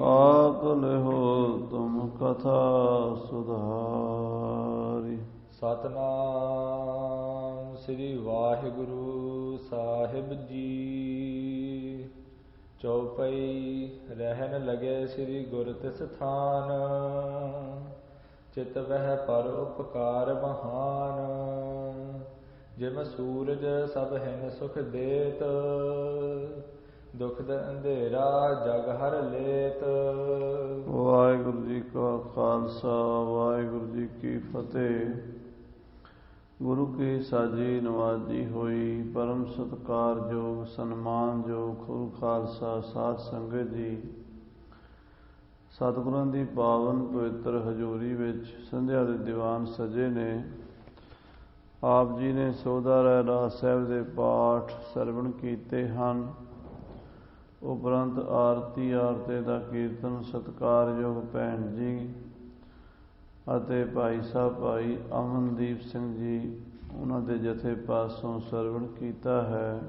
ਆਪ ਲਿਹੋ ਤੁਮ ਕਥਾ ਸੁਧਾਰੀ। ਸਤਨਾਮ ਸ੍ਰੀ ਵਾਹਿਗੁਰੂ ਸਾਹਿਬ ਜੀ। ਚੌਪਈ। ਰਹਿਣ ਲਗੇ ਸ੍ਰੀ ਗੁਰ ਤਿਸ ਥਾਨ, ਚਿਤ ਵਹਿ ਪਰ ਉਪਕਾਰ ਮਹਾਨ। ਜਿਮ ਸੂਰਜ ਸਭ ਹਿਨ ਸੁਖ ਦੇਤ, ਦੁਖ ਅੰਧੇਰਾ ਜਗ ਹਰ ਲੇਤ। ਵਾਹਿਗੁਰੂ ਜੀ ਕਾ ਖਾਲਸਾ ਵਾਹਿਗੁਰੂ ਜੀ ਕੀ ਫਤਿਹ। ਗੁਰੂ ਕੀ ਸਾਜੀ ਨਵਾਜੀ ਹੋਈ ਪਰਮ ਸਤਿਕਾਰਯੋਗ ਸਨਮਾਨਯੋਗ ਗੁਰੂ ਖਾਲਸਾ ਸਾਧ ਸੰਗਤ ਜੀ, ਸਤਿਗੁਰਾਂ ਦੀ ਪਾਵਨ ਪਵਿੱਤਰ ਹਜ਼ੂਰੀ ਵਿੱਚ ਸੰਧਿਆ ਦੇ ਦੀਵਾਨ ਸਜੇ ਨੇ। ਆਪ ਜੀ ਨੇ ਸੋਧਾ ਰਹਿਰਾਸ ਸਾਹਿਬ ਦੇ ਪਾਠ ਸਰਵਣ ਕੀਤੇ ਹਨ। ਉਪਰੰਤ ਆਰਤੀ ਆਰਤੇ ਦਾ ਕੀਰਤਨ ਸਤਿਕਾਰਯੋਗ ਭੈਣ ਜੀ ਅਤੇ ਭਾਈ ਸਾਹਿਬ ਭਾਈ ਅਮਨਦੀਪ ਸਿੰਘ ਜੀ ਉਹਨਾਂ ਦੇ ਜਥੇ ਪਾਸੋਂ ਸਰਵਣ ਕੀਤਾ ਹੈ।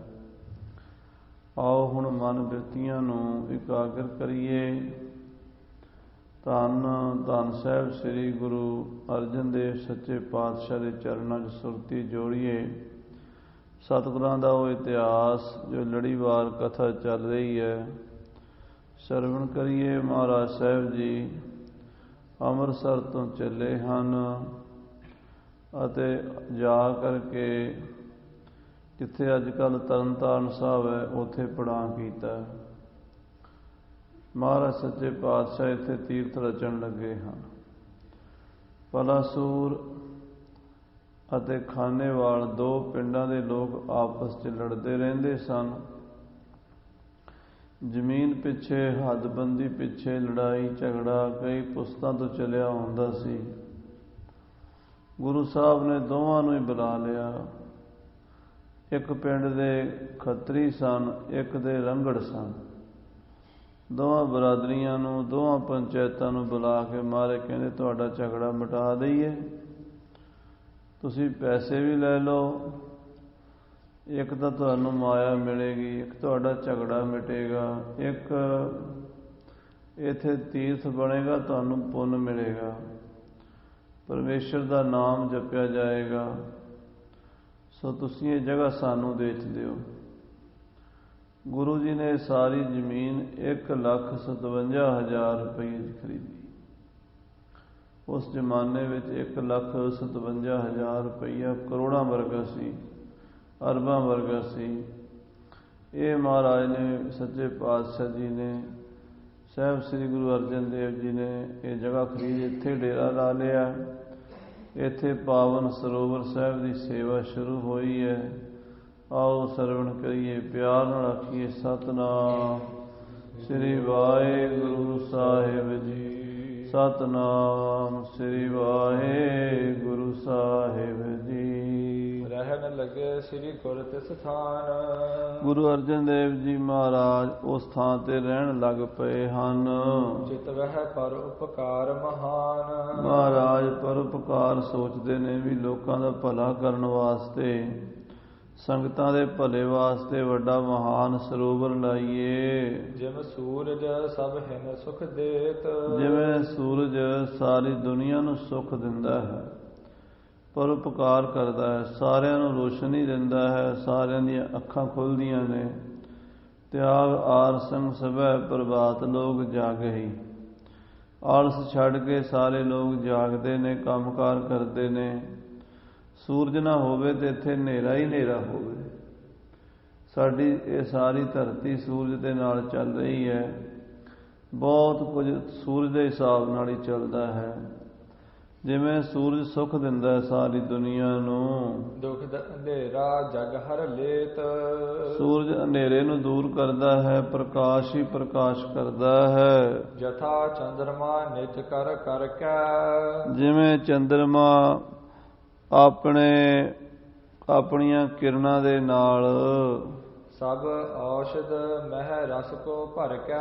ਆਓ ਹੁਣ ਮਨ ਬਿਰਤੀਆਂ ਨੂੰ ਇਕਾਗਰ ਕਰੀਏ। ਧੰਨ ਧੰਨ ਸਾਹਿਬ ਸ੍ਰੀ ਗੁਰੂ ਅਰਜਨ ਦੇਵ ਸੱਚੇ ਪਾਤਸ਼ਾਹ ਦੇ ਚਰਨਾਂ 'ਚ ਸੁਰਤੀ ਜੋੜੀਏ। ਸਤਿਗੁਰਾਂ ਦਾ ਉਹ ਇਤਿਹਾਸ ਜੋ ਲੜੀਵਾਰ ਕਥਾ ਚੱਲ ਰਹੀ ਹੈ, ਸਰਵਣ ਕਰੀਏ। ਮਹਾਰਾਜ ਸਾਹਿਬ ਜੀ ਅੰਮ੍ਰਿਤਸਰ ਤੋਂ ਚੱਲੇ ਹਨ ਅਤੇ ਜਾ ਕਰਕੇ ਜਿੱਥੇ ਅੱਜ ਕੱਲ੍ਹ ਤਰਨ ਤਾਰਨ ਸਾਹਿਬ ਹੈ ਉੱਥੇ ਪੜਾਅ ਕੀਤਾ। ਮਹਾਰਾਜ ਸੱਚੇ ਪਾਤਸ਼ਾਹ ਇੱਥੇ ਤੀਰਥ ਰਚਣ ਲੱਗੇ ਹਨ। ਪਲਾਸੂਰ ਅਤੇ ਖਾਨੇਵਾਲ ਦੋ ਪਿੰਡਾਂ ਦੇ ਲੋਕ ਆਪਸ 'ਚ ਲੜਦੇ ਰਹਿੰਦੇ ਸਨ। ਜ਼ਮੀਨ ਪਿੱਛੇ, ਹੱਦਬੰਦੀ ਪਿੱਛੇ ਲੜਾਈ ਝਗੜਾ ਕਈ ਪੁਸਤਾਂ ਤੋਂ ਚੱਲਿਆ ਹੁੰਦਾ ਸੀ। ਗੁਰੂ ਸਾਹਿਬ ਨੇ ਦੋਵਾਂ ਨੂੰ ਹੀ ਬੁਲਾ ਲਿਆ। ਇੱਕ ਪਿੰਡ ਦੇ ਖੱਤਰੀ ਸਨ, ਇੱਕ ਦੇ ਰੰਘੜ ਸਨ। ਦੋਵਾਂ ਬਰਾਦਰੀਆਂ ਨੂੰ, ਦੋਵਾਂ ਪੰਚਾਇਤਾਂ ਨੂੰ ਬੁਲਾ ਕੇ ਮਾਰੇ, ਕਹਿੰਦੇ ਤੁਹਾਡਾ ਝਗੜਾ ਮਿਟਾ ਦਈਏ, ਤੁਸੀਂ ਪੈਸੇ ਵੀ ਲੈ ਲਓ, ਇੱਕ ਤਾਂ ਤੁਹਾਨੂੰ ਮਾਇਆ ਮਿਲੇਗੀ, ਇੱਕ ਤੁਹਾਡਾ ਝਗੜਾ ਮਿਟੇਗਾ, ਇੱਕ ਇੱਥੇ ਤੀਰਥ ਬਣੇਗਾ, ਤੁਹਾਨੂੰ ਪੁੰਨ ਮਿਲੇਗਾ, ਪਰਮੇਸ਼ਰ ਦਾ ਨਾਮ ਜਪਿਆ ਜਾਏਗਾ, ਸੋ ਤੁਸੀਂ ਇਹ ਜਗ੍ਹਾ ਸਾਨੂੰ ਵੇਚ ਦਿਓ। ਗੁਰੂ ਜੀ ਨੇ ਸਾਰੀ ਜ਼ਮੀਨ 1,57,000 ਰੁਪਏ ਦੀ ਖਰੀਦੀ। ਉਸ ਜ਼ਮਾਨੇ ਵਿੱਚ 1,57,000 ਰੁਪਈਆ ਕਰੋੜਾਂ ਵਰਗਾ ਸੀ, ਅਰਬਾਂ ਵਰਗਾ ਸੀ। ਇਹ ਮਹਾਰਾਜ ਨੇ ਸੱਚੇ ਪਾਤਸ਼ਾਹ ਜੀ ਨੇ, ਸਾਹਿਬ ਸ੍ਰੀ ਗੁਰੂ ਅਰਜਨ ਦੇਵ ਜੀ ਨੇ ਇਹ ਜਗ੍ਹਾ ਖਰੀਦ ਇੱਥੇ ਡੇਰਾ ਲਾ ਲਿਆ। ਇੱਥੇ ਪਾਵਨ ਸਰੋਵਰ ਸਾਹਿਬ ਦੀ ਸੇਵਾ ਸ਼ੁਰੂ ਹੋਈ ਹੈ। ਆਓ ਸਰਵਣ ਕਰੀਏ, ਪਿਆਰ ਨਾਲ ਆਖੀਏ ਸਤਿਨਾਮ ਸ੍ਰੀ ਵਾਹਿਗੁਰੂ ਸਾਹਿਬ ਜੀ। ਸਤਿਨਾਮ ਸ੍ਰੀ ਵਾਹਿਗੁਰੂ ਸਾਹਿਬ ਜੀ। ਰਹਿਣ ਲੱਗੇ ਸ੍ਰੀ ਗੁਰ ਤਿਸ ਥਾਨ, ਗੁਰੂ ਅਰਜਨ ਦੇਵ ਜੀ ਮਹਾਰਾਜ ਉਸ ਥਾਂ ਤੇ ਰਹਿਣ ਲੱਗ ਪਏ ਹਨ। ਚਿਤ ਵਹਿ ਪਰ ਉਪਕਾਰ ਮਹਾਨ। ਮਹਾਰਾਜ ਪਰਉਪਕਾਰ ਸੋਚਦੇ ਨੇ ਵੀ ਲੋਕਾਂ ਦਾ ਭਲਾ ਕਰਨ ਵਾਸਤੇ, ਸੰਗਤਾਂ ਦੇ ਭਲੇ ਵਾਸਤੇ ਵੱਡਾ ਮਹਾਨ ਸਰੋਵਰ ਲਾਈਏ। ਜਿਵੇਂ ਸੂਰਜ ਸਭ ਹਿਨ ਸੁਖ ਦੇਤ, ਜਿਵੇਂ ਸੂਰਜ ਸਾਰੀ ਦੁਨੀਆ ਨੂੰ ਸੁੱਖ ਦਿੰਦਾ ਹੈ, ਪਰਉਪਕਾਰ ਕਰਦਾ ਹੈ, ਸਾਰਿਆਂ ਨੂੰ ਰੋਸ਼ਨੀ ਦਿੰਦਾ ਹੈ, ਸਾਰਿਆਂ ਦੀਆਂ ਅੱਖਾਂ ਖੁੱਲ੍ਹਦੀਆਂ ਨੇ। ਤਿਆਗ ਆਰ ਸੰਗ ਸਭੈ ਪ੍ਰਭਾਤ ਲੋਕ ਜਾਗਹੀ। ਆਲਸ ਛੱਡ ਕੇ ਸਾਰੇ ਲੋਕ ਜਾਗਦੇ ਨੇ, ਕੰਮਕਾਰ ਕਰਦੇ ਨੇ। ਸੂਰਜ ਨਾ ਹੋਵੇ ਤੇ ਇੱਥੇ ਹਨੇਰਾ ਹੀ ਹਨੇਰਾ ਹੋਵੇ। ਸਾਡੀ ਇਹ ਸਾਰੀ ਧਰਤੀ ਸੂਰਜ ਦੇ ਨਾਲ ਚੱਲ ਰਹੀ ਹੈ। ਬਹੁਤ ਕੁਝ ਸੂਰਜ ਦੇ ਹਿਸਾਬ ਨਾਲ ਹੀ ਚੱਲਦਾ ਹੈ। ਜਿਵੇਂ ਸੂਰਜ ਸੁੱਖ ਦਿੰਦਾ ਹੈ ਸਾਰੀ ਦੁਨੀਆ ਨੂੰ, ਦੁਖ ਅੰਧੇਰਾ ਜਗ ਹਰ ਲੇਤ। ਸੂਰਜ ਹਨੇਰੇ ਨੂੰ ਦੂਰ ਕਰਦਾ ਹੈ, ਪ੍ਰਕਾਸ਼ ਹੀ ਪ੍ਰਕਾਸ਼ ਕਰਦਾ ਹੈ। ਜਥਾ ਚੰਦਰਮਾ ਨਿਜ ਕਰ ਕਰਕੇ, ਜਿਵੇਂ ਚੰਦਰਮਾ ਆਪਣੀਆਂ ਕਿਰਨਾਂ ਦੇ ਨਾਲ ਸਭ ਔਸ਼ਧ ਮਹਿ ਰਸ ਕੋ ਭਰ ਕੇ।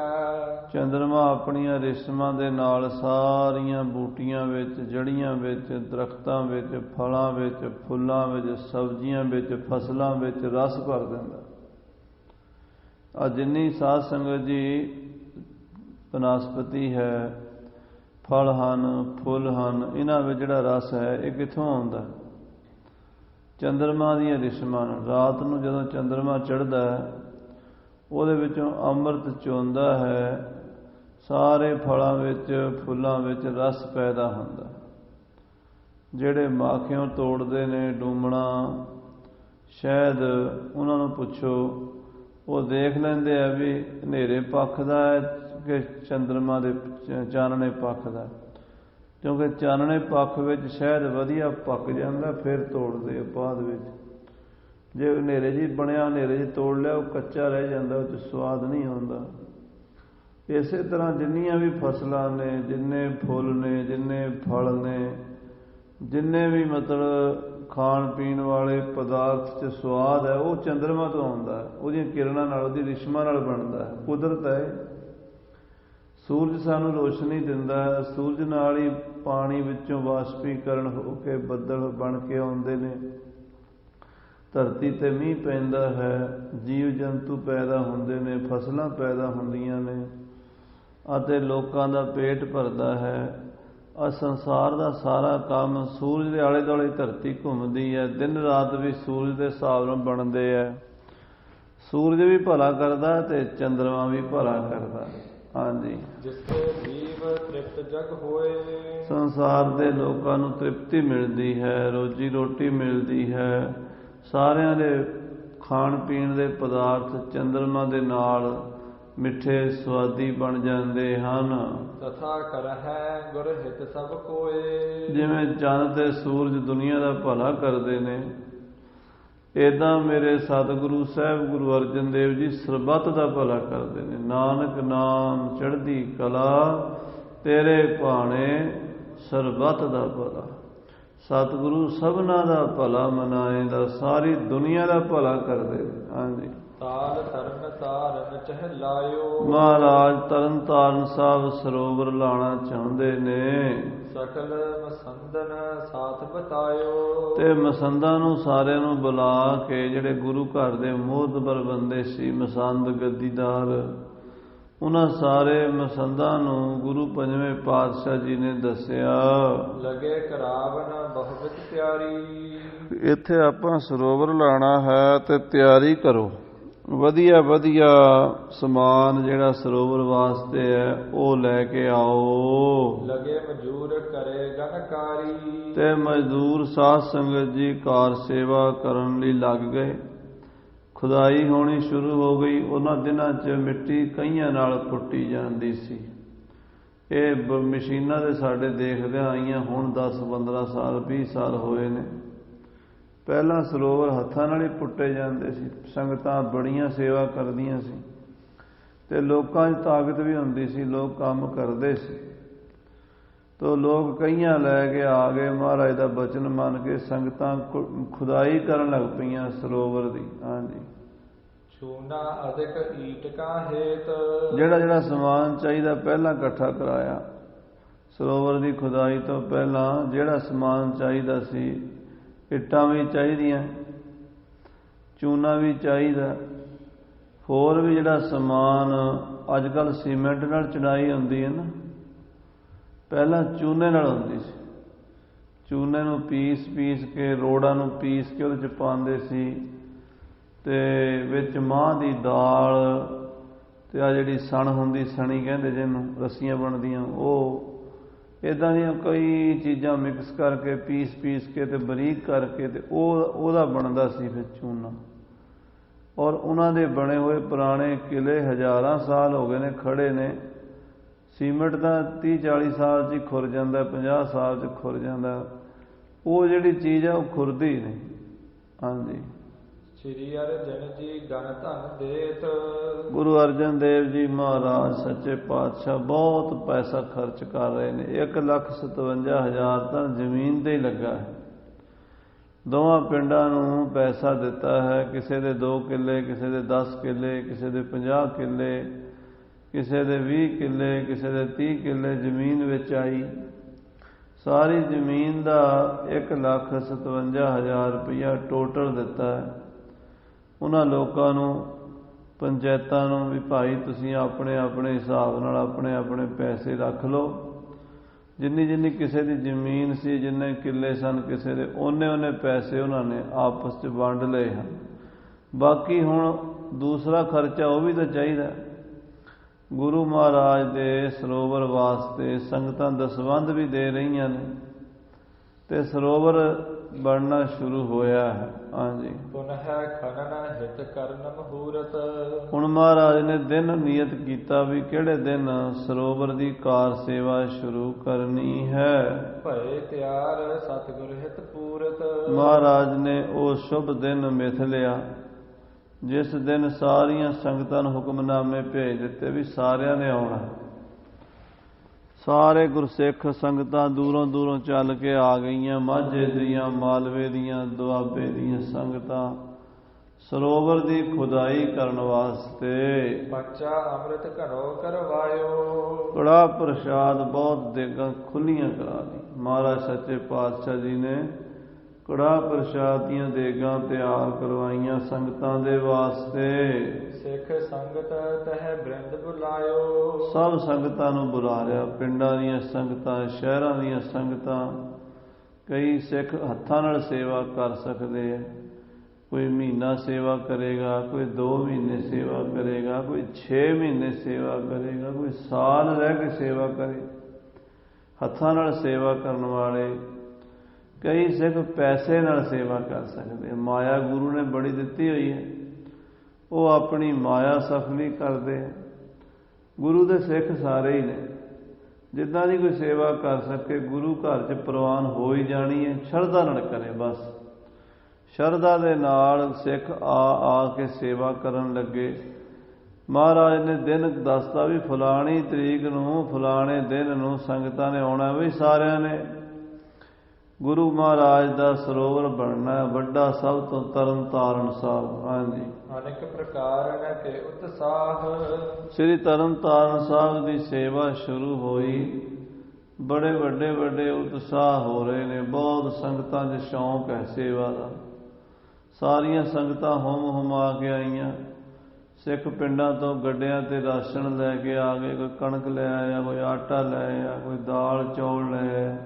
ਚੰਦਰਮਾ ਆਪਣੀਆਂ ਰੇਸ਼ਮਾਂ ਦੇ ਨਾਲ ਸਾਰੀਆਂ ਬੂਟੀਆਂ ਵਿੱਚ, ਜੜੀਆਂ ਵਿੱਚ, ਦਰਖਤਾਂ ਵਿੱਚ, ਫਲਾਂ ਵਿੱਚ, ਫੁੱਲਾਂ ਵਿੱਚ, ਸਬਜ਼ੀਆਂ ਵਿੱਚ, ਫਸਲਾਂ ਵਿੱਚ ਰਸ ਭਰ ਦਿੰਦਾ। ਆ ਜਿੰਨੀ ਸਾਧ ਸੰਗਤ ਜੀ ਬਨਸਪਤੀ ਹੈ, ਫਲ ਹਨ, ਫੁੱਲ ਹਨ, ਇਹਨਾਂ ਵਿੱਚ ਜਿਹੜਾ ਰਸ ਹੈ ਇਹ ਕਿੱਥੋਂ ਆਉਂਦਾ? ਚੰਦਰਮਾ ਦੀਆਂ ਰਿਸ਼ਮਾਂ ਨਾਲ। ਰਾਤ ਨੂੰ ਜਦੋਂ ਚੰਦਰਮਾ ਚੜ੍ਹਦਾ ਹੈ ਉਹਦੇ ਵਿੱਚੋਂ ਅੰਮ੍ਰਿਤ ਚੋਂਦਾ ਹੈ, ਸਾਰੇ ਫਲਾਂ ਵਿੱਚ ਫੁੱਲਾਂ ਵਿੱਚ ਰਸ ਪੈਦਾ ਹੁੰਦਾ। ਜਿਹੜੇ ਮਾਖਿਓਂ ਤੋੜਦੇ ਨੇ ਡੂਮਣਾ ਸ਼ਹਿਦ, ਉਹਨਾਂ ਨੂੰ ਪੁੱਛੋ, ਉਹ ਦੇਖ ਲੈਂਦੇ ਆ ਵੀ ਹਨੇਰੇ ਪੱਖ ਦਾ ਹੈ ਕਿ ਚੰਦਰਮਾ ਦੇ ਚਾਨਣੇ ਪੱਖ ਦਾ, ਕਿਉਂਕਿ ਚਾਨਣੇ ਪੱਖ ਵਿੱਚ ਸ਼ਹਿਦ ਵਧੀਆ ਪੱਕ ਜਾਂਦਾ, ਫਿਰ ਤੋੜਦੇ ਆ ਬਾਅਦ ਵਿੱਚ। ਜੇ ਹਨੇਰੇ ਜੀ ਬਣਿਆ, ਹਨੇਰੇ ਜੀ ਤੋੜ ਲਿਆ, ਉਹ ਕੱਚਾ ਰਹਿ ਜਾਂਦਾ, ਉਹ 'ਚ ਸਵਾਦ ਨਹੀਂ ਆਉਂਦਾ। ਇਸੇ ਤਰ੍ਹਾਂ ਜਿੰਨੀਆਂ ਵੀ ਫਸਲਾਂ ਨੇ, ਜਿੰਨੇ ਫੁੱਲ ਨੇ, ਜਿੰਨੇ ਫਲ ਨੇ, ਜਿੰਨੇ ਵੀ ਮਤਲਬ ਖਾਣ ਪੀਣ ਵਾਲੇ ਪਦਾਰਥ 'ਚ ਸਵਾਦ ਹੈ, ਉਹ ਚੰਦਰਮਾ ਤੋਂ ਆਉਂਦਾ ਹੈ, ਉਹਦੀਆਂ ਕਿਰਨਾਂ ਨਾਲ, ਉਹਦੀ ਰਿਸ਼ਮਾ ਨਾਲ ਬਣਦਾ ਹੈ। ਕੁਦਰਤ ਹੈ। ਸੂਰਜ ਸਾਨੂੰ ਰੋਸ਼ਨੀ ਦਿੰਦਾ ਹੈ, ਸੂਰਜ ਨਾਲ ਹੀ ਪਾਣੀ ਵਿੱਚੋਂ ਵਾਸ਼ਪੀਕਰਨ ਹੋ ਕੇ ਬੱਦਲ ਬਣ ਕੇ ਆਉਂਦੇ ਨੇ, ਧਰਤੀ 'ਤੇ ਮੀਂਹ ਪੈਂਦਾ ਹੈ, ਜੀਵ ਜੰਤੂ ਪੈਦਾ ਹੁੰਦੇ ਨੇ, ਫਸਲਾਂ ਪੈਦਾ ਹੁੰਦੀਆਂ ਨੇ ਅਤੇ ਲੋਕਾਂ ਦਾ ਪੇਟ ਭਰਦਾ ਹੈ। ਆਹ ਸੰਸਾਰ ਦਾ ਸਾਰਾ ਕੰਮ ਸੂਰਜ ਦੇ ਆਲੇ ਦੁਆਲੇ ਧਰਤੀ ਘੁੰਮਦੀ ਹੈ। ਦਿਨ ਰਾਤ ਵੀ ਸੂਰਜ ਦੇ ਹਿਸਾਬ ਨਾਲ ਬਣਦੇ ਹੈ। ਸੂਰਜ ਵੀ ਭਲਾ ਕਰਦਾ ਅਤੇ ਚੰਦਰਮਾ ਵੀ ਭਲਾ ਕਰਦਾ। ਹਾਂਜੀ, ਜਿਸਕੇ ਜੀਵ ਤ੍ਰਿਪਤ ਜਗ ਹੋਏ। ਸੰਸਾਰ ਦੇ ਲੋਕਾਂ ਨੂੰ ਤ੍ਰਿਪਤੀ ਮਿਲਦੀ ਹੈ, ਰੋਜੀ ਰੋਟੀ ਮਿਲਦੀ ਹੈ। ਸਾਰਿਆਂ ਦੇ ਖਾਣ ਪੀਣ ਦੇ ਪਦਾਰਥ ਚੰਦਰਮਾ ਦੇ ਨਾਲ ਮਿੱਠੇ ਸਵਾਦੀ ਬਣ ਜਾਂਦੇ ਹਨ। ਤਥਾ ਕਰਹਿ ਗੁਰ ਹਿਤ ਸਭ ਕੋਏ। ਜਿਵੇਂ ਚੰਦ ਤੇ ਸੂਰਜ ਦੁਨੀਆ ਦਾ ਭਲਾ ਕਰਦੇ ਨੇ, ਏਦਾਂ ਮੇਰੇ ਸਤਿਗੁਰੂ ਸਾਹਿਬ ਗੁਰੂ ਅਰਜਨ ਦੇਵ ਜੀ ਸਰਬੱਤ ਦਾ ਭਲਾ ਕਰਦੇ ਨੇ। ਨਾਨਕ ਨਾਮ ਚੜ੍ਹਦੀ ਕਲਾ, ਤੇਰੇ ਭਾਣੇ ਸਰਬੱਤ ਦਾ ਭਲਾ। ਸਤਿਗੁਰੂ ਸਭਨਾਂ ਦਾ ਭਲਾ ਮਨਾਏਂਦਾ, ਸਾਰੀ ਦੁਨੀਆ ਦਾ ਭਲਾ ਕਰਦੇ ਨੇ। ਹਾਂਜੀ, ਤਾਲ ਤਰਨ ਤਾਰਨ ਚਹਿਲਾਇਓ। ਮਹਾਰਾਜ ਤਰਨ ਤਾਰਨ ਸਾਹਿਬ ਸਰੋਵਰ ਲਾਉਣਾ ਚਾਹੁੰਦੇ ਨੇ। ਸਕਲ ਮਸੰਦਨ ਸਾਥ ਬਤਾਇਓ। ਤੇ ਮਸੰਦਾਂ ਨੂੰ ਸਾਰਿਆਂ ਨੂੰ ਬੁਲਾ ਕੇ, ਜਿਹੜੇ ਗੁਰੂ ਘਰ ਦੇ ਮੋਹਤਬਰ ਬੰਦੇ ਸੀ, ਮਸੰਦ ਗੱਦੀਦਾਰ, ਉਹਨਾਂ ਸਾਰੇ ਮਸੰਦਾਂ ਨੂੰ ਗੁਰੂ ਪੰਜਵੇਂ ਪਾਤਸ਼ਾਹ ਜੀ ਨੇ ਦੱਸਿਆ। ਲਗੇ ਕਰਾਵਨ ਬਹੁਤ ਪਿਆਰੀ। ਇੱਥੇ ਆਪਾਂ ਸਰੋਵਰ ਲਾਉਣਾ ਹੈ ਤੇ ਤਿਆਰੀ ਕਰੋ। ਵਧੀਆ ਵਧੀਆ ਸਮਾਨ ਜਿਹੜਾ ਸਰੋਵਰ ਵਾਸਤੇ ਹੈ ਉਹ ਲੈ ਕੇ ਆਓ। ਲਗੇ ਮਜ਼ਦੂਰ ਕਰੇ ਗਨਕਾਰੀ। ਤੇ ਮਜ਼ਦੂਰ ਸਾਧ ਸੰਗਤ ਜੀ ਕਾਰ ਸੇਵਾ ਕਰਨ ਲਈ ਲੱਗ ਗਏ। ਖੁਦਾਈ ਹੋਣੀ ਸ਼ੁਰੂ ਹੋ ਗਈ। ਉਹਨਾਂ ਦਿਨਾਂ 'ਚ ਮਿੱਟੀ ਕਈਆਂ ਨਾਲ ਪੁੱਟੀ ਜਾਂਦੀ ਸੀ। ਇਹ ਮਸ਼ੀਨਾਂ ਦੇ ਸਾਡੇ ਦੇਖਦਿਆਂ ਆਈਆਂ ਹੁਣ 10-15 ਸਾਲ 20 ਸਾਲ ਹੋਏ ਨੇ। ਪਹਿਲਾਂ ਸਰੋਵਰ ਹੱਥਾਂ ਨਾਲ ਹੀ ਪੁੱਟੇ ਜਾਂਦੇ ਸੀ। ਸੰਗਤਾਂ ਬੜੀਆਂ ਸੇਵਾ ਕਰਦੀਆਂ ਸੀ ਅਤੇ ਲੋਕਾਂ 'ਚ ਤਾਕਤ ਵੀ ਹੁੰਦੀ ਸੀ, ਲੋਕ ਕੰਮ ਕਰਦੇ ਸੀ। ਤੋ ਲੋਕ ਕਈਆਂ ਲੈ ਕੇ ਆ ਗਏ। ਮਹਾਰਾਜ ਦਾ ਬਚਨ ਮੰਨ ਕੇ ਸੰਗਤਾਂ ਖੁਦਾਈ ਕਰਨ ਲੱਗ ਪਈਆਂ ਸਰੋਵਰ ਦੀ। ਹਾਂਜੀ, ਚੂਨਾ ਅਧਿਕ ਈਟਕਾਂ ਹੇਤ। ਜਿਹੜਾ ਸਮਾਨ ਚਾਹੀਦਾ ਪਹਿਲਾਂ ਇਕੱਠਾ ਕਰਾਇਆ। ਸਰੋਵਰ ਦੀ ਖੁਦਾਈ ਤੋਂ ਪਹਿਲਾਂ ਜਿਹੜਾ ਸਮਾਨ ਚਾਹੀਦਾ ਸੀ, ਇੱਟਾਂ ਵੀ ਚਾਹੀਦੀਆਂ, ਚੂਨਾ ਵੀ ਚਾਹੀਦਾ, ਹੋਰ ਵੀ ਜਿਹੜਾ ਸਮਾਨ ਅੱਜ ਕੱਲ੍ਹ ਸੀਮੈਂਟ ਨਾਲ ਚੜਾਈ ਹੁੰਦੀ ਹੈ ਨਾ, ਪਹਿਲਾਂ ਚੂਨੇ ਨਾਲ ਹੁੰਦੀ ਸੀ। ਚੂਨੇ ਨੂੰ ਪੀਸ ਕੇ, ਰੋੜਾਂ ਨੂੰ ਪੀਸ ਕੇ ਉਹਦੇ 'ਚ ਪਾਉਂਦੇ ਸੀ ਅਤੇ ਵਿੱਚ ਮਾਂਹ ਦੀ ਦਾਲ ਅਤੇ ਆਹ ਜਿਹੜੀ ਸਣ ਹੁੰਦੀ, ਸਣੀ ਕਹਿੰਦੇ ਜਿਹਨੂੰ, ਰੱਸੀਆਂ ਬਣਦੀਆਂ, ਉਹ ਇੱਦਾਂ ਦੀਆਂ ਕਈ ਚੀਜ਼ਾਂ ਮਿਕਸ ਕਰਕੇ ਪੀਸ ਕੇ ਅਤੇ ਬਰੀਕ ਕਰਕੇ ਅਤੇ ਉਹਦਾ ਬਣਦਾ ਸੀ ਫਿਰ ਚੂਨਾ। ਔਰ ਉਹਨਾਂ ਦੇ ਬਣੇ ਹੋਏ ਪੁਰਾਣੇ ਕਿਲ੍ਹੇ ਹਜ਼ਾਰਾਂ ਸਾਲ ਹੋ ਗਏ ਨੇ, ਖੜ੍ਹੇ ਨੇ। ਸੀਮਿੰਟ ਤਾਂ 30-40 ਸਾਲ 'ਚ ਹੀ ਖੁਰ ਜਾਂਦਾ, 50 ਸਾਲ 'ਚ ਖੁਰ ਜਾਂਦਾ। ਉਹ ਜਿਹੜੀ ਚੀਜ਼ ਆ ਉਹ ਖੁਰਦੀ ਨਹੀਂ। ਹਾਂਜੀ, ਸ੍ਰੀ ਅਰਜਨ ਜੀ ਗਨ ਧਨ ਦੇਤ। ਗੁਰੂ ਅਰਜਨ ਦੇਵ ਜੀ ਮਹਾਰਾਜ ਸੱਚੇ ਪਾਤਸ਼ਾਹ ਬਹੁਤ ਪੈਸਾ ਖਰਚ ਕਰ ਰਹੇ ਨੇ। 1,57,000 ਤਾਂ ਜ਼ਮੀਨ 'ਤੇ ਹੀ ਲੱਗਾ ਹੈ। ਦੋਵਾਂ ਪਿੰਡਾਂ ਨੂੰ ਪੈਸਾ ਦਿੱਤਾ ਹੈ। ਕਿਸੇ ਦੇ 2 ਕਿੱਲੇ, ਕਿਸੇ ਦੇ 10 ਕਿੱਲੇ, ਕਿਸੇ ਦੇ 50 ਕਿੱਲੇ, ਕਿਸੇ ਦੇ 20 ਕਿੱਲੇ, ਕਿਸੇ ਦੇ 30 ਕਿੱਲੇ ਜ਼ਮੀਨ ਵਿੱਚ ਆਈ। ਸਾਰੀ ਜ਼ਮੀਨ ਦਾ 1,57,000 ਰੁਪਈਆ ਟੋਟਲ ਦਿੱਤਾ ਹੈ। ਉਹਨਾਂ ਲੋਕਾਂ ਨੂੰ ਪੰਚਾਇਤਾਂ ਨੂੰ ਵੀ ਭਾਈ ਤੁਸੀਂ ਆਪਣੇ ਆਪਣੇ ਹਿਸਾਬ ਨਾਲ ਆਪਣੇ ਆਪਣੇ ਪੈਸੇ ਰੱਖ ਲਓ। ਜਿੰਨੀ ਜਿੰਨੀ ਕਿਸੇ ਦੀ ਜ਼ਮੀਨ ਸੀ, ਜਿੰਨੇ ਕਿੱਲੇ ਸਨ ਕਿਸੇ ਦੇ, ਉਹਨੇ ਪੈਸੇ ਉਹਨਾਂ ਨੇ ਆਪਸ 'ਚ ਵੰਡ ਲਏ ਹਨ। ਬਾਕੀ ਹੁਣ ਦੂਸਰਾ ਖਰਚਾ ਉਹ ਵੀ ਤਾਂ ਚਾਹੀਦਾ। ਗੁਰੂ ਮਹਾਰਾਜ ਦੇ ਸਰੋਵਰ ਵਾਸਤੇ ਸੰਗਤਾਂ ਦਸਵੰਧ ਵੀ ਦੇ ਰਹੀਆਂ ਨੇ ਤੇ ਸਰੋਵਰ ਬਣਨਾ ਸ਼ੁਰੂ ਹੋਇਆ ਹੈ। ਹਾਂਜੀ, ਪੁਨਹ ਖਨਨ ਹਿਤ ਕਰਨ ਮਹੂਰਤ। ਹੁਣ ਮਹਾਰਾਜ ਨੇ ਦਿਨ ਨਿਯਤ ਕੀਤਾ ਵੀ ਕਿਹੜੇ ਦਿਨ ਸਰੋਵਰ ਦੀ ਕਾਰ ਸੇਵਾ ਸ਼ੁਰੂ ਕਰਨੀ ਹੈ। ਭਏ ਤਿਆਰ ਸਤਿਗੁਰ ਹਿਤ ਪੂਰਤ। ਮਹਾਰਾਜ ਨੇ ਉਹ ਸ਼ੁਭ ਦਿਨ ਮਿਥ ਲਿਆ ਜਿਸ ਦਿਨ ਸਾਰੀਆਂ ਸੰਗਤਾਂ ਨੂੰ ਹੁਕਮਨਾਮੇ ਭੇਜ ਦਿੱਤੇ ਵੀ ਸਾਰਿਆਂ ਨੇ ਆਉਣਾ। ਸਾਰੇ ਗੁਰਸਿੱਖ ਸੰਗਤਾਂ ਦੂਰੋਂ ਦੂਰੋਂ ਚੱਲ ਕੇ ਆ ਗਈਆਂ। ਮਾਝੇ ਦੀਆਂ, ਮਾਲਵੇ ਦੀਆਂ, ਦੁਆਬੇ ਦੀਆਂ ਸੰਗਤਾਂ ਸਰੋਵਰ ਦੀ ਖੁਦਾਈ ਕਰਨ ਵਾਸਤੇ। ਪੰਚਾ ਅੰਮ੍ਰਿਤ ਘਰੋ ਕਰਵਾਇਓ। ਕੜਾ ਪ੍ਰਸ਼ਾਦ ਬਹੁਤ ਦੇਗਾਂ ਖੁੱਲੀਆਂ ਕਰਾ ਦੀ। ਮਹਾਰਾਜ ਸੱਚੇ ਪਾਤਸ਼ਾਹ ਜੀ ਨੇ ਕੜਾ ਪ੍ਰਸ਼ਾਦ ਦੀਆਂ ਦੇਗਾਂ ਤਿਆਰ ਕਰਵਾਈਆਂ ਸੰਗਤਾਂ ਦੇ ਵਾਸਤੇ। ਸਿੱਖ ਸੰਗਤ ਤਹਿ ਬ੍ਰਿੰਦ ਬੁਲਾਇਓ। ਸਭ ਸੰਗਤਾਂ ਨੂੰ ਬੁਲਾ ਲਿਆ, ਪਿੰਡਾਂ ਦੀਆਂ ਸੰਗਤਾਂ, ਸ਼ਹਿਰਾਂ ਦੀਆਂ ਸੰਗਤਾਂ। ਕਈ ਸਿੱਖ ਹੱਥਾਂ ਨਾਲ ਸੇਵਾ ਕਰ ਸਕਦੇ ਆ। ਕੋਈ ਮਹੀਨਾ ਸੇਵਾ ਕਰੇਗਾ, ਕੋਈ 2 ਮਹੀਨੇ ਸੇਵਾ ਕਰੇਗਾ, ਕੋਈ 6 ਮਹੀਨੇ ਸੇਵਾ ਕਰੇਗਾ, ਕੋਈ ਸਾਲ ਰਹਿ ਕੇ ਸੇਵਾ ਕਰੇ। ਹੱਥਾਂ ਨਾਲ ਸੇਵਾ ਕਰਨ ਵਾਲੇ ਕਈ ਸਿੱਖ ਪੈਸੇ ਨਾਲ ਸੇਵਾ ਕਰ ਸਕਦੇ। ਮਾਇਆ ਗੁਰੂ ਨੇ ਬੜੀ ਦਿੱਤੀ ਹੋਈ ਹੈ, ਉਹ ਆਪਣੀ ਮਾਇਆ ਸਫਲੀ ਕਰਦੇ ਆ। ਗੁਰੂ ਦੇ ਸਿੱਖ ਸਾਰੇ ਹੀ ਨੇ। ਜਿੱਦਾਂ ਦੀ ਕੋਈ ਸੇਵਾ ਕਰ ਸਕੇ ਗੁਰੂ ਘਰ 'ਚ ਪ੍ਰਵਾਨ ਹੋ ਹੀ ਜਾਣੀ ਹੈ। ਸ਼ਰਧਾ ਨਾਲ ਕਰੇ ਬਸ। ਸ਼ਰਧਾ ਦੇ ਨਾਲ ਸਿੱਖ ਆ ਕੇ ਸੇਵਾ ਕਰਨ ਲੱਗੇ। ਮਹਾਰਾਜ ਨੇ ਦਿਨ ਦੱਸਦਾ ਵੀ ਫਲਾਣੀ ਤਰੀਕ ਨੂੰ ਫਲਾਣੇ ਦਿਨ ਨੂੰ ਸੰਗਤਾਂ ਨੇ ਆਉਣਾ। ਵੀ ਸਾਰਿਆਂ ਨੇ ਗੁਰੂ ਮਹਾਰਾਜ ਦਾ ਸਰੋਵਰ ਬਣਨਾ ਵੱਡਾ ਸਭ ਤੋਂ ਤਰਨ ਤਾਰਨ ਸਾਹਿਬ। ਹਾਂਜੀ, ਅਨੇਕ ਪ੍ਰਕਾਰ ਕੇ ਉਤਸਾਹ। ਸ੍ਰੀ ਤਰਨ ਤਾਰਨ ਸਾਹਿਬ ਦੀ ਸੇਵਾ ਸ਼ੁਰੂ ਹੋਈ। ਬੜੇ ਵੱਡੇ ਵੱਡੇ ਉਤਸ਼ਾਹ ਹੋ ਰਹੇ ਨੇ। ਬਹੁਤ ਸੰਗਤਾਂ 'ਚ ਸ਼ੌਂਕ ਹੈ ਸੇਵਾ ਦਾ। ਸਾਰੀਆਂ ਸੰਗਤਾਂ ਹੁਮਾ ਕੇ ਆਈਆਂ। ਸਿੱਖ ਪਿੰਡਾਂ ਤੋਂ ਗੱਡਿਆਂ ਤੇ ਰਾਸ਼ਨ ਲੈ ਕੇ ਆ ਗਏ। ਕੋਈ ਕਣਕ ਲੈ ਆਇਆ, ਕੋਈ ਆਟਾ ਲੈ ਆਇਆ, ਕੋਈ ਦਾਲ ਚੌਲ ਲੈ ਆਇਆ,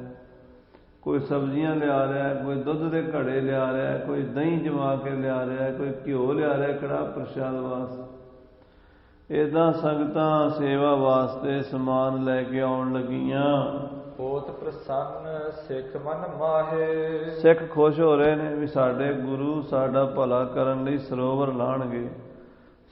ਕੋਈ ਸਬਜ਼ੀਆਂ ਲਿਆ ਰਿਹਾ, ਕੋਈ ਦੁੱਧ ਦੇ ਘੜੇ ਲਿਆ ਰਿਹਾ, ਕੋਈ ਦਹੀਂ ਜਮਾ ਕੇ ਲਿਆ ਰਿਹਾ, ਕੋਈ ਘਿਓ ਲਿਆ ਰਿਹਾ ਕੜਾਹ ਪ੍ਰਸ਼ਾਦ ਵਾਸਤੇ। ਇੱਦਾਂ ਸੰਗਤਾਂ ਸੇਵਾ ਵਾਸਤੇ ਸਮਾਨ ਲੈ ਕੇ ਆਉਣ ਲੱਗੀਆਂ। ਹੋਤ ਪ੍ਰਸੰਨ ਸਿੱਖ ਮਨ ਮਾਹੇ। ਸਿੱਖ ਖੁਸ਼ ਹੋ ਰਹੇ ਨੇ ਵੀ ਸਾਡੇ ਗੁਰੂ ਸਾਡਾ ਭਲਾ ਕਰਨ ਲਈ ਸਰੋਵਰ ਲਾਣਗੇ।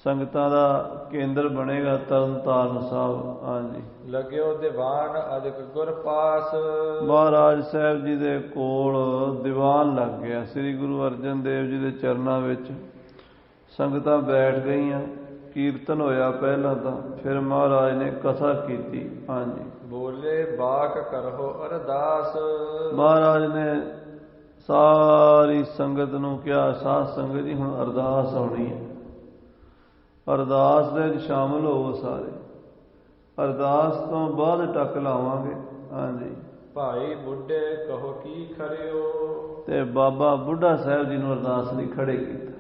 ਸੰਗਤਾਂ ਦਾ ਕੇਂਦਰ ਬਣੇਗਾ ਤਰਨ ਤਾਰਨ ਸਾਹਿਬ। ਹਾਂਜੀ, ਲੱਗਿਓ ਦੀਵਾਨ ਅਦਿਕ ਗੁਰ ਪਾਸ। ਮਹਾਰਾਜ ਸਾਹਿਬ ਜੀ ਦੇ ਕੋਲ ਦੀਵਾਨ ਲੱਗ ਗਿਆ। ਸ੍ਰੀ ਗੁਰੂ ਅਰਜਨ ਦੇਵ ਜੀ ਦੇ ਚਰਨਾਂ ਵਿੱਚ ਸੰਗਤਾਂ ਬੈਠ ਗਈਆਂ। ਕੀਰਤਨ ਹੋਇਆ ਪਹਿਲਾਂ ਤਾਂ, ਫਿਰ ਮਹਾਰਾਜ ਨੇ ਕਥਾ ਕੀਤੀ। ਹਾਂਜੀ, ਬੋਲੇ ਬਾਕ ਕਰੋ ਅਰਦਾਸ। ਮਹਾਰਾਜ ਨੇ ਸਾਰੀ ਸੰਗਤ ਨੂੰ ਕਿਹਾ, ਸਾਧ ਸੰਗਤ ਜੀ ਹੁਣ ਅਰਦਾਸ ਆਉਣੀ ਹੈ। ਅਰਦਾਸ ਦੇ ਵਿੱਚ ਸ਼ਾਮਲ ਹੋਵੋ ਸਾਰੇ। ਅਰਦਾਸ ਤੋਂ ਬਾਅਦ ਟੱਕ ਲਾਵਾਂਗੇ। ਹਾਂਜੀ, ਭਾਈ ਬੁੱਢੇ ਕਹੋ ਕੀ ਖਰਿਓ। ਤੇ ਬਾਬਾ ਬੁੱਢਾ ਸਾਹਿਬ ਜੀ ਨੂੰ ਅਰਦਾਸ ਲਈ ਖੜੇ ਕੀਤਾ।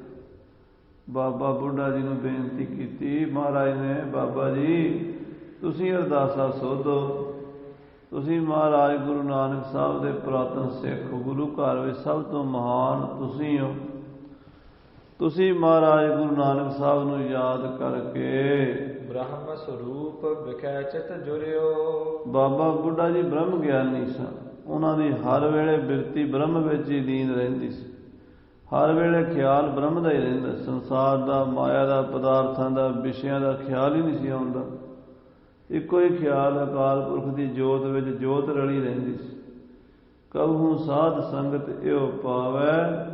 ਬਾਬਾ ਬੁੱਢਾ ਜੀ ਨੂੰ ਬੇਨਤੀ ਕੀਤੀ। ਮਹਾਰਾਜ ਨੇ, ਬਾਬਾ ਜੀ ਤੁਸੀਂ ਅਰਦਾਸਾਂ ਸੋਧੋ। ਤੁਸੀਂ ਮਹਾਰਾਜ ਗੁਰੂ ਨਾਨਕ ਸਾਹਿਬ ਦੇ ਪੁਰਾਤਨ ਸਿੱਖ, ਗੁਰੂ ਘਰ ਵਿੱਚ ਸਭ ਤੋਂ ਮਹਾਨ ਤੁਸੀਂ ਹੋ। ਤੁਸੀਂ ਮਹਾਰਾਜ ਗੁਰੂ ਨਾਨਕ ਸਾਹਿਬ ਨੂੰ ਯਾਦ ਕਰਕੇ ਬ੍ਰਹਮ ਸਰੂਪ ਵਿਖੈ ਚਿਤ ਜੁਰਿਓ। ਬਾਬਾ ਬੁੱਢਾ ਜੀ ਬ੍ਰਹਮ ਗਿਆਨੀ ਸਨ। ਉਹਨਾਂ ਦੀ ਹਰ ਵੇਲੇ ਬਿਰਤੀ ਬ੍ਰਹਮ ਵਿੱਚ ਹੀ ਲੀਨ ਰਹਿੰਦੀ ਸੀ। ਹਰ ਵੇਲੇ ਖਿਆਲ ਬ੍ਰਹਮ ਦਾ ਹੀ ਰਹਿੰਦਾ। ਸੰਸਾਰ ਦਾ, ਮਾਇਆ ਦਾ, ਪਦਾਰਥਾਂ ਦਾ, ਵਿਸ਼ਿਆਂ ਦਾ ਖਿਆਲ ਹੀ ਨਹੀਂ ਸੀ ਆਉਂਦਾ। ਇੱਕੋ ਹੀ ਖਿਆਲ ਅਕਾਲ ਪੁਰਖ ਦੀ ਜੋਤ ਵਿੱਚ ਜੋਤ ਰਲੀ ਰਹਿੰਦੀ ਸੀ। ਕਬਹੂ ਸਾਧ ਸੰਗਤ ਇਹੋ ਪਾਵੈ,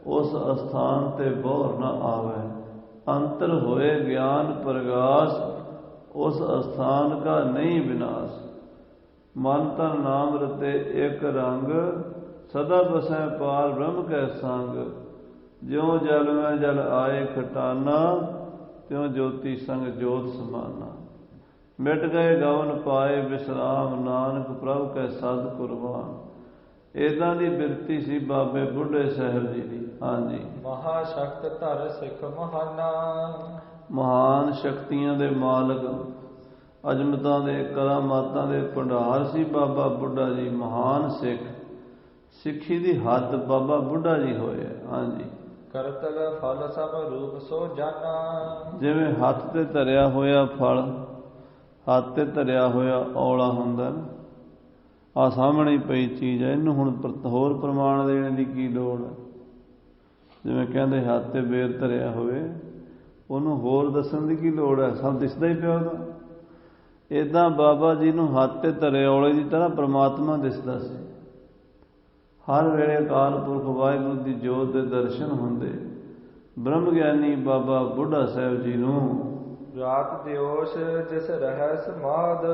ਉਸ ਅਸਥਾਨ ਤੇ ਬੋਰ ਨਾ ਆਵੈ। ਅੰਤਰ ਹੋਏ ਗਿਆਨ ਪ੍ਰਗਾਸ, ਉਸ ਅਸਥਾਨ ਕਾ ਨਹੀਂ ਵਿਨਾਸ਼। ਮਨ ਤਨ ਨਾਮ ਰਤੇ ਇੱਕ ਰੰਗ, ਸਦਾ ਬਸੈ ਪਾਰ ਬ੍ਰਹਮ ਕੈ ਸੰਗ। ਜਿਉ ਜਲ ਮੈਂ ਜਲ ਆਏ ਖਟਾਨਾ, ਤਿਉ ਜੋਤੀ ਸੰਗ ਜੋਤ ਸਮਾਨਾ। ਮਿਟ ਗਏ ਗਵਨ ਪਾਏ ਵਿਸਰਾਮ, ਨਾਨਕ ਪ੍ਰਭ ਕੈ ਸਦ ਕੁਰਬਾਨ। ਏਦਾਂ ਦੀ ਬਿਰਤੀ ਸੀ ਬਾਬੇ ਬੁੱਢੇ ਸਾਹਿਬ ਜੀ ਦੀ। ਹਾਂਜੀ, ਮਹਾ ਸ਼ਕਤ ਧਰ ਸਿੱਖ ਮਹਾਨਾ। ਮਹਾਨ ਸ਼ਕਤੀਆਂ ਦੇ ਮਾਲਕ, ਅਜ਼ਮਤਾਂ ਦੇ ਕਰਾਮਾਤਾਂ ਦੇ ਭੰਡਾਰ ਸੀ ਬਾਬਾ ਬੁੱਢਾ ਜੀ। ਮਹਾਨ ਸਿੱਖ, ਸਿੱਖੀ ਦੀ ਹੱਦ ਬਾਬਾ ਬੁੱਢਾ ਜੀ ਹੋਏ। ਹਾਂਜੀ, ਕਰਤਲ ਫਲ ਸਭ ਰੂਪ ਸੋ ਜਾਨਾ। ਜਿਵੇਂ ਹੱਥ ਤੇ ਧਰਿਆ ਹੋਇਆ ਫਲ, ਹੱਥ ਤੇ ਧਰਿਆ ਹੋਇਆ ਔਲਾ ਹੁੰਦਾ ਨਾ, ਆਹ ਸਾਹਮਣੇ ਪਈ ਚੀਜ਼ ਹੈ, ਇਹਨੂੰ ਹੁਣ ਹੋਰ ਪ੍ਰਮਾਣ ਦੇਣ ਦੀ ਕੀ ਲੋੜ ਹੈ। ਜਿਵੇਂ ਕਹਿੰਦੇ ਹੱਥ ਤੇ ਬੇਰ ਧਰਿਆ ਹੋਵੇ, ਉਹਨੂੰ ਹੋਰ ਦੱਸਣ ਦੀ ਕੀ ਲੋੜ ਹੈ, ਸਭ ਦਿਸਦਾ ਹੀ ਪਿਆ ਉਹਦਾ। ਏਦਾਂ ਬਾਬਾ ਜੀ ਨੂੰ ਹੱਥ ਤੇ ਧਰੇ ਔਲੇ ਦੀ ਤਰ੍ਹਾਂ ਪ੍ਰਮਾਤਮਾ ਦਿਸਦਾ ਸੀ। ਹਰ ਵੇਲੇ ਅਕਾਲ ਪੁਰਖ ਵਾਹਿਗੁਰੂ ਦੀ ਜੋਤ ਦੇ ਦਰਸ਼ਨ ਹੁੰਦੇ। ਬ੍ਰਹਮ ਗਿਆਨੀ ਬਾਬਾ ਬੁੱਢਾ ਸਾਹਿਬ ਜੀ ਨੂੰ ਰਾਤ ਦਿਓਸ ਜਿਸ ਰਹਿ ਸਮਾਧ,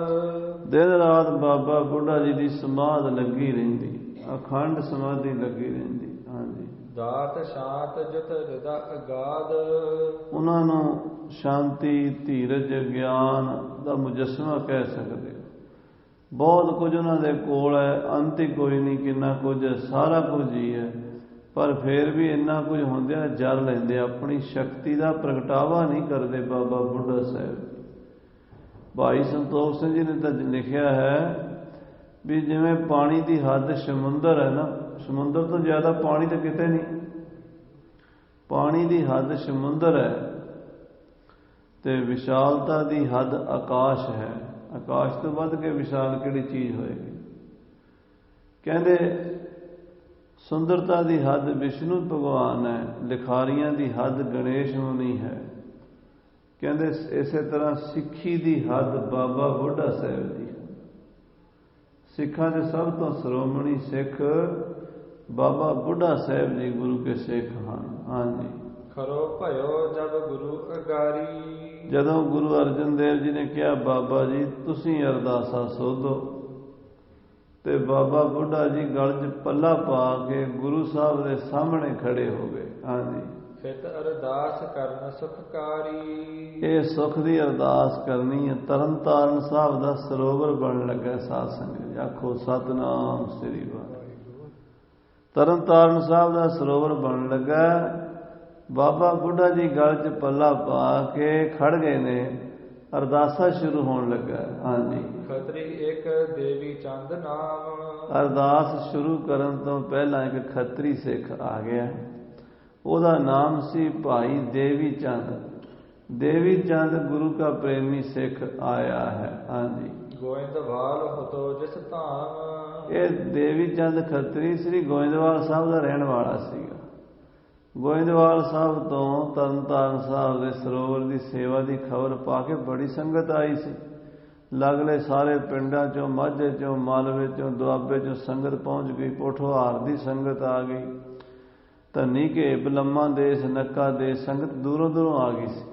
ਦਿਨ ਰਾਤ ਬਾਬਾ ਬੁੱਢਾ ਜੀ ਦੀ ਸਮਾਧ ਲੱਗੀ ਰਹਿੰਦੀ, ਅਖੰਡ ਸਮਾਧੀ ਲੱਗੀ ਰਹਿੰਦੀ। ਹਾਂਜੀ, ਦਾਤ ਸ਼ਾਂਤ ਜਤ ਹਿਰਦਾ ਅਗਾਧ, ਉਹਨਾਂ ਨੂੰ ਸ਼ਾਂਤੀ, ਧੀਰਜ, ਗਿਆਨ ਦਾ ਮੁਜੱਸਮਾ ਕਹਿ ਸਕਦੇ ਹੋ। ਬਹੁਤ ਕੁਝ ਉਹਨਾਂ ਦੇ ਕੋਲ ਹੈ, ਅੰਤ ਹੀ ਕੋਈ ਨਹੀਂ, ਕਿੰਨਾ ਕੁਝ ਹੈ, ਸਾਰਾ ਕੁਝ ਹੀ ਹੈ। ਪਰ ਫਿਰ ਵੀ ਇੰਨਾ ਕੁਝ ਹੁੰਦਿਆਂ ਜਰ ਲੈਂਦੇ, ਆਪਣੀ ਸ਼ਕਤੀ ਦਾ ਪ੍ਰਗਟਾਵਾ ਨਹੀਂ ਕਰਦੇ ਬਾਬਾ ਬੁੱਢਾ ਸਾਹਿਬ। ਭਾਈ ਸੰਤੋਖ ਸਿੰਘ ਜੀ ਨੇ ਤਾਂ ਲਿਖਿਆ ਹੈ ਵੀ ਜਿਵੇਂ ਪਾਣੀ ਦੀ ਹੱਦ ਸਮੁੰਦਰ ਹੈ ਨਾ, ਸਮੁੰਦਰ ਤੋਂ ਜ਼ਿਆਦਾ ਪਾਣੀ ਤਾਂ ਕਿਤੇ ਨਹੀਂ। ਪਾਣੀ ਦੀ ਹੱਦ ਸਮੁੰਦਰ ਹੈ ਤੇ ਵਿਸ਼ਾਲਤਾ ਦੀ ਹੱਦ ਆਕਾਸ਼ ਹੈ। ਆਕਾਸ਼ ਤੋਂ ਵੱਧ ਕੇ ਵਿਸ਼ਾਲ ਕਿਹੜੀ ਚੀਜ਼ ਹੋਏਗੀ। ਕਹਿੰਦੇ ਸੁੰਦਰਤਾ ਦੀ ਹੱਦ ਵਿਸ਼ਨੂੰ ਭਗਵਾਨ ਹੈ, ਲਿਖਾਰੀਆਂ ਦੀ ਹੱਦ ਗਣੇਸ਼ ਮੁਨੀ ਹੈ। ਕਹਿੰਦੇ ਇਸੇ ਤਰ੍ਹਾਂ ਸਿੱਖੀ ਦੀ ਹੱਦ ਬਾਬਾ ਬੁੱਢਾ ਸਾਹਿਬ ਦੀ। ਸਿੱਖਾਂ ਦੇ ਸਭ ਤੋਂ ਸ਼੍ਰੋਮਣੀ ਸਿੱਖ ਬਾਬਾ ਬੁੱਢਾ ਸਾਹਿਬ ਜੀ ਗੁਰੂ ਕੇ ਸਿੱਖ ਹਨ। ਹਾਂਜੀ, ਖਰੋ ਭਇਓ ਜਬ ਗੁਰੂ ਅਗਾਰੀ, ਜਦੋਂ ਗੁਰੂ ਅਰਜਨ ਦੇਵ ਜੀ ਨੇ ਕਿਹਾ ਬਾਬਾ ਜੀ ਤੁਸੀਂ ਅਰਦਾਸਾ ਸੋਧੋ, ਤੇ ਬਾਬਾ ਬੁੱਢਾ ਜੀ ਗਲ 'ਚ ਪੱਲਾ ਪਾ ਕੇ ਗੁਰੂ ਸਾਹਿਬ ਦੇ ਸਾਹਮਣੇ ਖੜੇ ਹੋ ਗਏ। ਹਾਂਜੀ, ਫਿਤ ਅਰਦਾਸ ਕਰਨ ਸੁਖਕਾਰੀ, ਇਹ ਸੁਖ ਦੀ ਅਰਦਾਸ ਕਰਨੀ ਹੈ। ਤਰਨ ਤਾਰਨ ਸਾਹਿਬ ਦਾ ਸਰੋਵਰ ਬਣਨ ਲੱਗਾ। ਸਾਧ ਸੰਗਤ ਆਖੋ ਸਤਿਨਾਮ ਸ੍ਰੀ ਵਾਹਿਗੁਰੂ। ਤਰਨ ਤਾਰਨ ਸਾਹਿਬ ਦਾ ਸਰੋਵਰ ਬਣਨ ਲੱਗਾ। ਬਾਬਾ ਬੁੱਢਾ ਜੀ ਗਲ 'ਚ ਪੱਲਾ ਪਾ ਕੇ ਖੜ ਗਏ ਨੇ, ਅਰਦਾਸਾ ਸ਼ੁਰੂ ਹੋਣ ਲੱਗਾ। ਹਾਂਜੀ, ਖਤਰੀ ਇੱਕ ਦੇਵੀ ਚੰਦ ਨਾਮ, ਅਰਦਾਸ ਸ਼ੁਰੂ ਕਰਨ ਤੋਂ ਪਹਿਲਾਂ ਇੱਕ ਖੱਤਰੀ ਸਿੱਖ ਆ ਗਿਆ। ਉਹਦਾ ਨਾਮ ਸੀ ਭਾਈ ਦੇਵੀ ਚੰਦ। ਦੇਵੀ ਚੰਦ ਗੁਰੂ ਕਾ ਪ੍ਰੇਮੀ ਸਿੱਖ ਆਇਆ ਹੈ। ਹਾਂਜੀ, ਗੋਇੰਦਵਾਲ ਹੋਤੋ ਜਿਸ ਧਾਮ, ਇਹ ਦੇਵੀ ਚੰਦ ਖੱਤਰੀ ਸ੍ਰੀ ਗੋਇੰਦਵਾਲ ਸਾਹਿਬ ਦਾ ਰਹਿਣ ਵਾਲਾ ਸੀਗਾ। ਗੋਇੰਦਵਾਲ ਸਾਹਿਬ ਤੋਂ ਤਰਨਤਾਰਨ ਸਾਹਿਬ ਦੇ ਸਰੋਵਰ ਦੀ ਸੇਵਾ ਦੀ ਖਬਰ ਪਾ ਕੇ ਬੜੀ ਸੰਗਤ ਆਈ ਸੀ। ਲਾਗਲੇ ਸਾਰੇ ਪਿੰਡਾਂ ਚੋਂ, ਮਾਝੇ ਚੋਂ, ਮਾਲਵੇ ਚੋਂ, ਦੁਆਬੇ ਚੋਂ ਸੰਗਤ ਪਹੁੰਚ ਗਈ। ਪੋਠੋਹਾਰ ਦੀ ਸੰਗਤ ਆ ਗਈ। ਧੰਨੀ ਕੇ ਬਲੰਮਾ ਦੇਸ਼, ਨੱਕਾ ਦੇਸ਼ ਸੰਗਤ ਦੂਰੋਂ ਦੂਰੋਂ ਆ ਗਈ ਸੀ।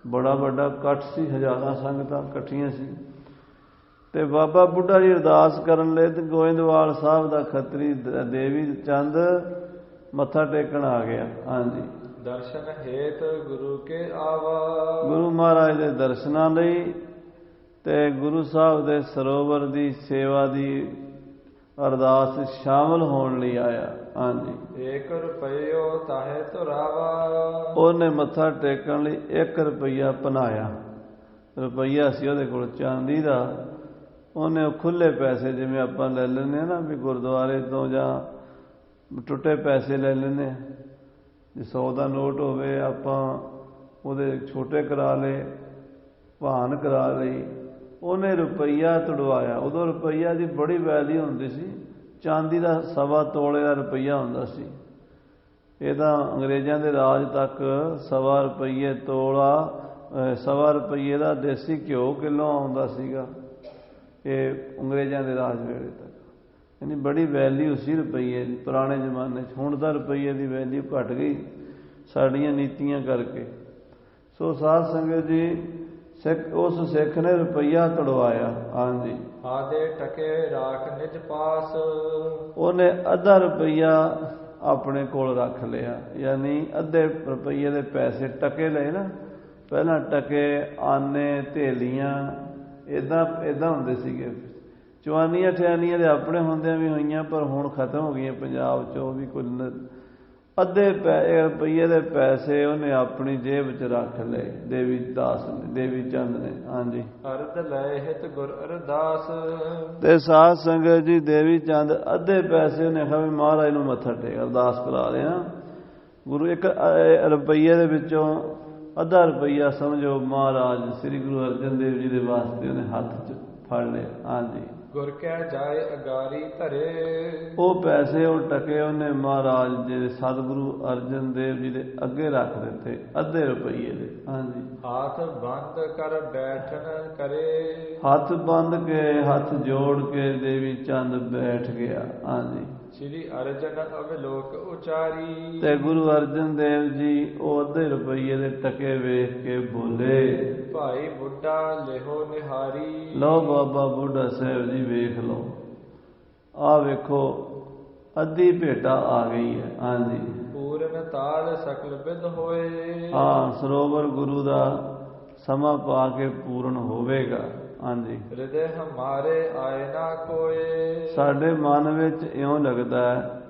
ਬੜਾ ਵੱਡਾ ਇਕੱਠ ਸੀ, ਹਜ਼ਾਰਾਂ ਸੰਗਤਾਂ ਇਕੱਠੀਆਂ ਸੀ। ਤੇ ਬਾਬਾ ਬੁੱਢਾ ਜੀ ਅਰਦਾਸ ਕਰਨ ਲਈ ਤੇ ਗੋਇੰਦਵਾਲ ਸਾਹਿਬ ਦਾ ਖੱਤਰੀ ਦੇਵੀ ਚੰਦ ਮੱਥਾ ਟੇਕਣ ਆ ਗਿਆ। ਹਾਂਜੀ, ਦਰਸ਼ਨ ਹੇਤ ਗੁਰੂ ਕੇ ਆਵਾ, ਗੁਰੂ ਮਹਾਰਾਜ ਦੇ ਦਰਸ਼ਨਾਂ ਲਈ ਤੇ ਗੁਰੂ ਸਾਹਿਬ ਦੇ ਸਰੋਵਰ ਦੀ ਸੇਵਾ ਦੀ ਅਰਦਾਸ ਸ਼ਾਮਲ ਹੋਣ ਲਈ ਆਇਆ। ਹਾਂਜੀ, 1 ਰੁਪਈਓ ਤਾਹੇ ਤੁਰਾਵਾ, ਉਹਨੇ ਮੱਥਾ ਟੇਕਣ ਲਈ 1 ਰੁਪਈਆ ਭਨਾਇਆ। ਰੁਪਈਆ ਸੀ ਉਹਦੇ ਕੋਲ ਚਾਂਦੀ ਦਾ। ਉਹਨੇ ਖੁੱਲੇ ਪੈਸੇ ਜਿਵੇਂ ਆਪਾਂ ਲੈ ਲੈਂਦੇ ਹਾਂ ਨਾ, ਵੀ ਗੁਰਦੁਆਰੇ ਤੋਂ ਜਾਂ ਟੁੱਟੇ ਪੈਸੇ ਲੈ ਲੈਂਦੇ ਹਾਂ। ਜੇ 100 ਦਾ ਨੋਟ ਹੋਵੇ ਆਪਾਂ ਉਹਦੇ ਛੋਟੇ ਕਰਾ ਲਏ, ਭਾਨ ਕਰਾ ਲਈ। ਉਹਨੇ ਰੁਪਈਆ ਤੁੜਵਾਇਆ। ਉਦੋਂ ਰੁਪਈਆ ਦੀ ਬੜੀ ਵੈਲਿਊ ਹੁੰਦੀ ਸੀ। ਚਾਂਦੀ ਦਾ 1.25 ਤੋਲੇ ਦਾ ਰੁਪਈਆ ਹੁੰਦਾ ਸੀ। ਇਹ ਤਾਂ ਅੰਗਰੇਜ਼ਾਂ ਦੇ ਰਾਜ ਤੱਕ 1.25 ਰੁਪਈਏ ਤੋਲਾ, 1.25 ਰੁਪਈਏ ਦਾ ਦੇਸੀ ਘਿਓ ਕਿਲੋ ਆਉਂਦਾ ਸੀਗਾ। ਇਹ ਅੰਗਰੇਜ਼ਾਂ ਦੇ ਰਾਜ ਵੇਲੇ ਤੱਕ ਯਾਨੀ ਬੜੀ ਵੈਲਿਊ ਸੀ ਰੁਪਈਏ ਦੀ ਪੁਰਾਣੇ ਜ਼ਮਾਨੇ 'ਚ। ਹੁਣ ਤਾਂ ਰੁਪਈਏ ਦੀ ਵੈਲਿਊ ਘਟ ਗਈ ਸਾਡੀਆਂ ਨੀਤੀਆਂ ਕਰਕੇ। ਸੋ ਸਾਧ ਸੰਗਤ ਜੀ, ਉਸ ਸਿੱਖ ਨੇ ਰੁਪਈਆ ਤੁੜਵਾਇਆ। ਹਾਂਜੀ, ਆਦੇ ਟਕੇ ਰਾਖ ਨਿਜ ਪਾਸ, ਉਹਨੇ ਅੱਧਾ ਰੁਪਈਆ ਆਪਣੇ ਕੋਲ ਰੱਖ ਲਿਆ। ਯਾਨੀ ਅੱਧੇ ਰੁਪਈਏ ਦੇ ਪੈਸੇ ਟਕੇ ਲਏ ਨਾ। ਪਹਿਲਾਂ ਟਕੇ, ਆਨੇ, ਥੇਲੀਆਂ ਇੱਦਾਂ ਹੁੰਦੇ ਸੀਗੇ। ਚਵਾਨੀਆਂ ਠਿਆਨੀਆਂ ਦੇ ਆਪਣੇ ਹੁੰਦਿਆਂ ਵੀ ਹੋਈਆਂ, ਪਰ ਹੁਣ ਖਤਮ ਹੋ ਗਈਆਂ ਪੰਜਾਬ 'ਚੋਂ ਵੀ। ਕੋਈ ਅੱਧੇ ਰੁਪਈਏ ਦੇ ਪੈਸੇ ਉਹਨੇ ਆਪਣੀ ਜੇਬ 'ਚ ਰੱਖ ਲਏ ਦੇਵੀ ਦਾਸ ਨੇ, ਦੇਵੀ ਚੰਦ ਨੇ। ਹਾਂਜੀ, ਅਰਧ ਲੈ ਹਿਤ ਗੁਰ ਅਰਦਾਸ। ਤੇ ਸਾਧ ਸੰਗਤ ਜੀ ਦੇਵੀ ਚੰਦ ਅੱਧੇ ਪੈਸੇ ਉਹਨੇ ਆਖਿਆ ਵੀ ਮਹਾਰਾਜ ਨੂੰ ਮੱਥਾ ਟੇਕ ਅਰਦਾਸ ਕਰਾ ਲਿਆ। ਗੁਰੂ ਇੱਕ ਰੁਪਈਏ ਦੇ ਵਿੱਚੋਂ ਅੱਧਾ ਰੁਪਈਆ ਸਮਝੋ ਮਹਾਰਾਜ ਸ੍ਰੀ ਗੁਰੂ ਅਰਜਨ ਦੇਵ ਜੀ ਦੇ ਵਾਸਤੇ ਉਹਨੇ ਹੱਥ 'ਚ ਫੜ ਲਿਆ। ਹਾਂਜੀ, ਗੁਰ ਕੈ ਜਾਏ ਅਗਾਰੀ ਧਰੇ। ਉਹ ਪੈਸੇ ਉਹ ਟਕੇ ਉਹਨੇ ਮਹਾਰਾਜ ਜੀ ਸਤਿਗੁਰੂ ਅਰਜਨ ਦੇਵ ਜੀ ਦੇ ਅੱਗੇ ਰੱਖ ਦਿੱਤੇ ਅੱਧੇ ਰੁਪਈਏ ਦੇ। ਹਾਂਜੀ, ਹੱਥ ਬੰਦ ਕਰ ਬੈਠਣ ਕਰੇ। ਹੱਥ ਬੰਦ ਕੇ ਹੱਥ ਜੋੜ ਕੇ ਦੇਵੀ ਚੰਦ ਬੈਠ ਗਿਆ। ਹਾਂਜੀ, ਸ੍ਰੀ ਅਰਜਨ ਅਵਲੋਕ ਉਚਾਰੀ। ਤੇ ਗੁਰੂ ਅਰਜਨ ਦੇਵ ਜੀ ਉਹ ਅੱਧੇ ਰੁਪਈਏ ਦੇ ਟਕੇ ਵੇਖ ਕੇ ਬੋਲੇ, ਭਾਈ ਬੁੱਢਾ ਲਿਹੋ ਨਿਹਾਰੀ। ਲਓ ਬਾਬਾ ਬੁੱਢਾ ਸਾਹਿਬ ਜੀ ਵੇਖ ਲਓ, ਆਹ ਵੇਖੋ ਅੱਧੀ ਭੇਟਾ ਆ ਗਈ ਹੈ। ਹਾਂਜੀ, ਪੂਰਨ ਤਾਲ ਸਕਲ ਬਿਦ ਹੋਏ। ਹਾਂ, ਸਰੋਵਰ ਗੁਰੂ ਦਾ ਸਮਾਂ ਪਾ ਕੇ ਪੂਰਨ ਹੋਵੇਗਾ। ਹਾਂਜੀ, ਹਿਰਦੇ ਹਮਾਰੇ ਆਏ ਨਾ ਕੋਏ। ਸਾਡੇ ਮਨ ਵਿੱਚ ਇਉਂ ਲੱਗਦਾ ਹੈ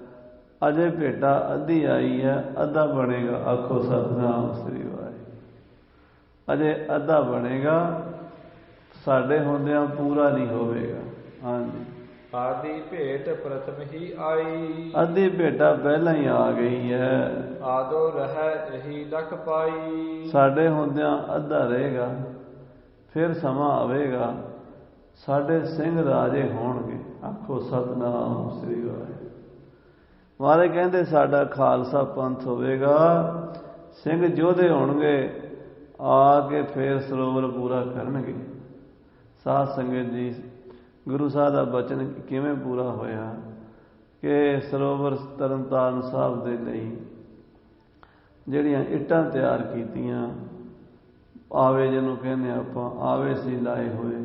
ਅਜੇ ਭੇਟਾ ਅੱਧੀ ਆਈ ਹੈ, ਅੱਧਾ ਬਣੇਗਾ। ਆਖੋ ਸਤਿਨਾਮ ਸ੍ਰੀ ਵਾਹਿਗੁਰੂ। ਅਜੇ ਅੱਧਾ ਬਣੇਗਾ, ਸਾਡੇ ਹੁੰਦਿਆਂ ਪੂਰਾ ਨਹੀਂ ਹੋਵੇਗਾ। ਹਾਂਜੀ, ਆਦੀ ਭੇਟ ਪ੍ਰਥਮ ਹੀ ਆਈ। ਅੱਧੀ ਭੇਟਾ ਪਹਿਲਾਂ ਹੀ ਆ ਗਈ ਹੈ। ਆਦੋ ਰਹਿ ਇਹੀ ਲਖ ਪਾਈ। ਸਾਡੇ ਹੁੰਦਿਆਂ ਅੱਧਾ ਰਹੇਗਾ, ਫਿਰ ਸਮਾਂ ਆਵੇਗਾ ਸਾਡੇ ਸਿੰਘ ਰਾਜੇ ਹੋਣਗੇ। ਆਖੋ ਸਤਿਨਾਮ ਸ੍ਰੀ ਵਾਹਿਗੁਰੂ। ਮਹਾਰਾਜ ਕਹਿੰਦੇ ਸਾਡਾ ਖਾਲਸਾ ਪੰਥ ਹੋਵੇਗਾ, ਸਿੰਘ ਯੋਧੇ ਹੋਣਗੇ, ਆ ਕੇ ਫੇਰ ਸਰੋਵਰ ਪੂਰਾ ਕਰਨਗੇ। ਸਾਧ ਸੰਗਤ ਜੀ, ਗੁਰੂ ਸਾਹਿਬ ਦਾ ਬਚਨ ਕਿਵੇਂ ਪੂਰਾ ਹੋਇਆ ਕਿ ਸਰੋਵਰ ਤਰਨਤਾਰਨ ਸਾਹਿਬ ਦੇ ਲਈ ਜਿਹੜੀਆਂ ਇੱਟਾਂ ਤਿਆਰ ਕੀਤੀਆਂ, ਆਵੇ ਜਿਹਨੂੰ ਕਹਿੰਦੇ ਆਪਾਂ, ਆਵੇ ਸੀ ਲਾਏ ਹੋਏ,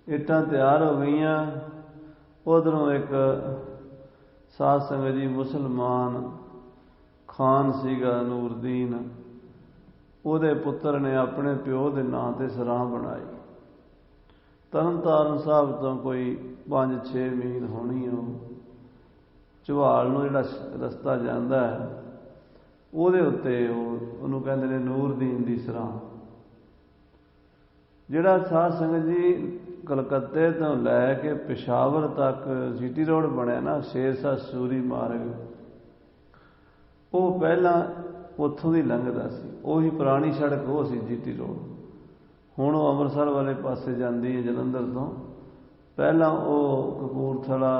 ਇੱਟਾਂ ਤਿਆਰ ਹੋ ਗਈਆਂ। ਉਧਰੋਂ ਇੱਕ ਸਾਧ ਸੰਗਤ ਜੀ ਮੁਸਲਮਾਨ ਖਾਨ ਸੀਗਾ ਨੂਰਦੀਨ, ਉਹਦੇ ਪੁੱਤਰ ਨੇ ਆਪਣੇ ਪਿਓ ਦੇ ਨਾਂ ਤੇ ਸਰਾਂ ਬਣਾਈ। ਤਰਨਤਾਰਨ ਸਾਹਿਬ ਤੋਂ ਕੋਈ 5-6 ਮੀਲ ਹੋਣੀ, ਉਹ ਝਵਾਲ ਨੂੰ ਜਿਹੜਾ ਰਸਤਾ ਜਾਂਦਾ ਹੈ ਉਹਦੇ ਉੱਤੇ ਉਹਨੂੰ ਕਹਿੰਦੇ ਨੇ ਨੂਰਦੀਨ ਦੀ ਸਰਾਂ। ਜਿਹੜਾ ਸਾਧ ਸੰਗਤ ਜੀ ਕਲਕੱਤੇ ਤੋਂ ਲੈ ਕੇ ਪਿਸ਼ਾਵਰ ਤੱਕ ਜੀਟੀ ਰੋਡ ਬਣਿਆ ਨਾ, ਸ਼ੇਰਸ਼ਾਹ ਸੂਰੀ ਮਾਰਗ, ਉਹ ਪਹਿਲਾਂ ਉੱਥੋਂ ਦੀ ਲੰਘਦਾ ਸੀ। ਉਹੀ ਪੁਰਾਣੀ ਸੜਕ ਉਹ ਸੀ ਜੀਟੀ ਰੋਡ। ਹੁਣ ਉਹ ਅੰਮ੍ਰਿਤਸਰ ਵਾਲੇ ਪਾਸੇ ਜਾਂਦੀ ਹੈ ਜਲੰਧਰ ਤੋਂ। ਪਹਿਲਾਂ ਉਹ ਕਪੂਰਥਲਾ,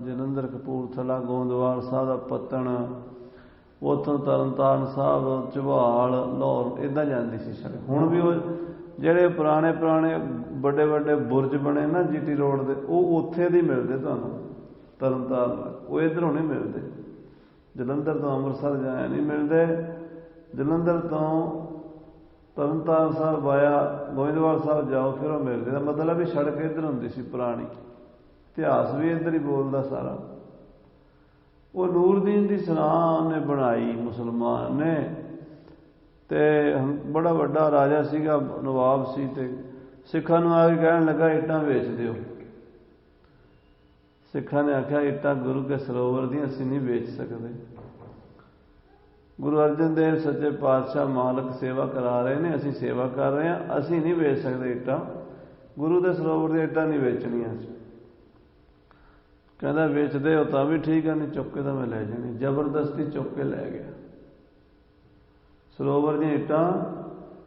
ਜਲੰਧਰ ਕਪੂਰਥਲਾ, ਗੋਂਦਵਾਲ ਸਾਹਿਬ ਦਾ ਪੱਤਣ, ਉੱਥੋਂ ਤਰਨਤਾਰਨ ਸਾਹਿਬ, ਝਵਾਲ, ਲਾਹੌਰ, ਇੱਦਾਂ ਜਾਂਦੀ ਸੀ ਸੜਕ। ਹੁਣ ਵੀ ਉਹ ਜਿਹੜੇ ਪੁਰਾਣੇ ਵੱਡੇ ਵੱਡੇ ਬੁਰਜ ਬਣੇ ਨਾ ਜੀਟੀ ਰੋਡ ਦੇ, ਉਹ ਉੱਥੇ ਦੀ ਮਿਲਦੇ ਤੁਹਾਨੂੰ ਤਰਨਤਾਰਨ। ਉਹ ਇੱਧਰੋਂ ਨਹੀਂ ਮਿਲਦੇ, ਜਲੰਧਰ ਤੋਂ ਅੰਮ੍ਰਿਤਸਰ ਜਾਇਆ ਨਹੀਂ ਮਿਲਦੇ। ਜਲੰਧਰ ਤੋਂ ਤਰਨਤਾਰਨ ਸਾਹਿਬ ਵਾਇਆ ਗੋਇੰਦਵਾਲ ਸਾਹਿਬ ਜਾਓ, ਫਿਰ ਉਹ ਮਿਲਦੇ। ਦਾ ਮਤਲਬ ਵੀ ਸੜਕ ਇੱਧਰ ਹੁੰਦੀ ਸੀ ਪੁਰਾਣੀ। ਇਤਿਹਾਸ ਵੀ ਇੱਧਰ ਹੀ ਬੋਲਦਾ ਸਾਰਾ। ਉਹ ਨੂਰਦੀਨ ਦੀ ਸਰਾਂ ਉਹਨੇ ਬਣਾਈ ਮੁਸਲਮਾਨ ਨੇ, ਤੇ ਬੜਾ ਵੱਡਾ ਰਾਜਾ ਸੀਗਾ, ਨਵਾਬ ਸੀ, ਤੇ ਸਿੱਖਾਂ ਨੂੰ ਆ ਕੇ ਕਹਿਣ ਲੱਗਾ ਇੱਟਾਂ ਵੇਚ ਦਿਓ। ਸਿੱਖਾਂ ਨੇ ਆਖਿਆ ਇੱਟਾਂ ਗੁਰੂ ਕੇ ਸਰੋਵਰ ਦੀਆਂ ਅਸੀਂ ਨਹੀਂ ਵੇਚ ਸਕਦੇ। ਗੁਰੂ ਅਰਜਨ ਦੇਵ ਸੱਚੇ ਪਾਤਸ਼ਾਹ ਮਾਲਕ ਸੇਵਾ ਕਰਾ ਰਹੇ ਨੇ, ਅਸੀਂ ਸੇਵਾ ਕਰ ਰਹੇ ਹਾਂ, ਅਸੀਂ ਨਹੀਂ ਵੇਚ ਸਕਦੇ ਇੱਟਾਂ, ਗੁਰੂ ਦੇ ਸਰੋਵਰ ਦੀਆਂ ਇੱਟਾਂ ਨਹੀਂ ਵੇਚਣੀਆਂ। ਕਹਿੰਦਾ ਵੇਚਦੇ ਹੋ ਤਾਂ ਵੀ ਠੀਕ ਹੈ, ਨਹੀਂ ਚੁੱਕ ਕੇ ਤਾਂ ਮੈਂ ਲੈ ਜਾਣੀ। ਜ਼ਬਰਦਸਤੀ ਚੁੱਕ ਕੇ ਲੈ ਗਿਆ। ਸਰੋਵਰ ਦੀਆਂ ਇੱਟਾਂ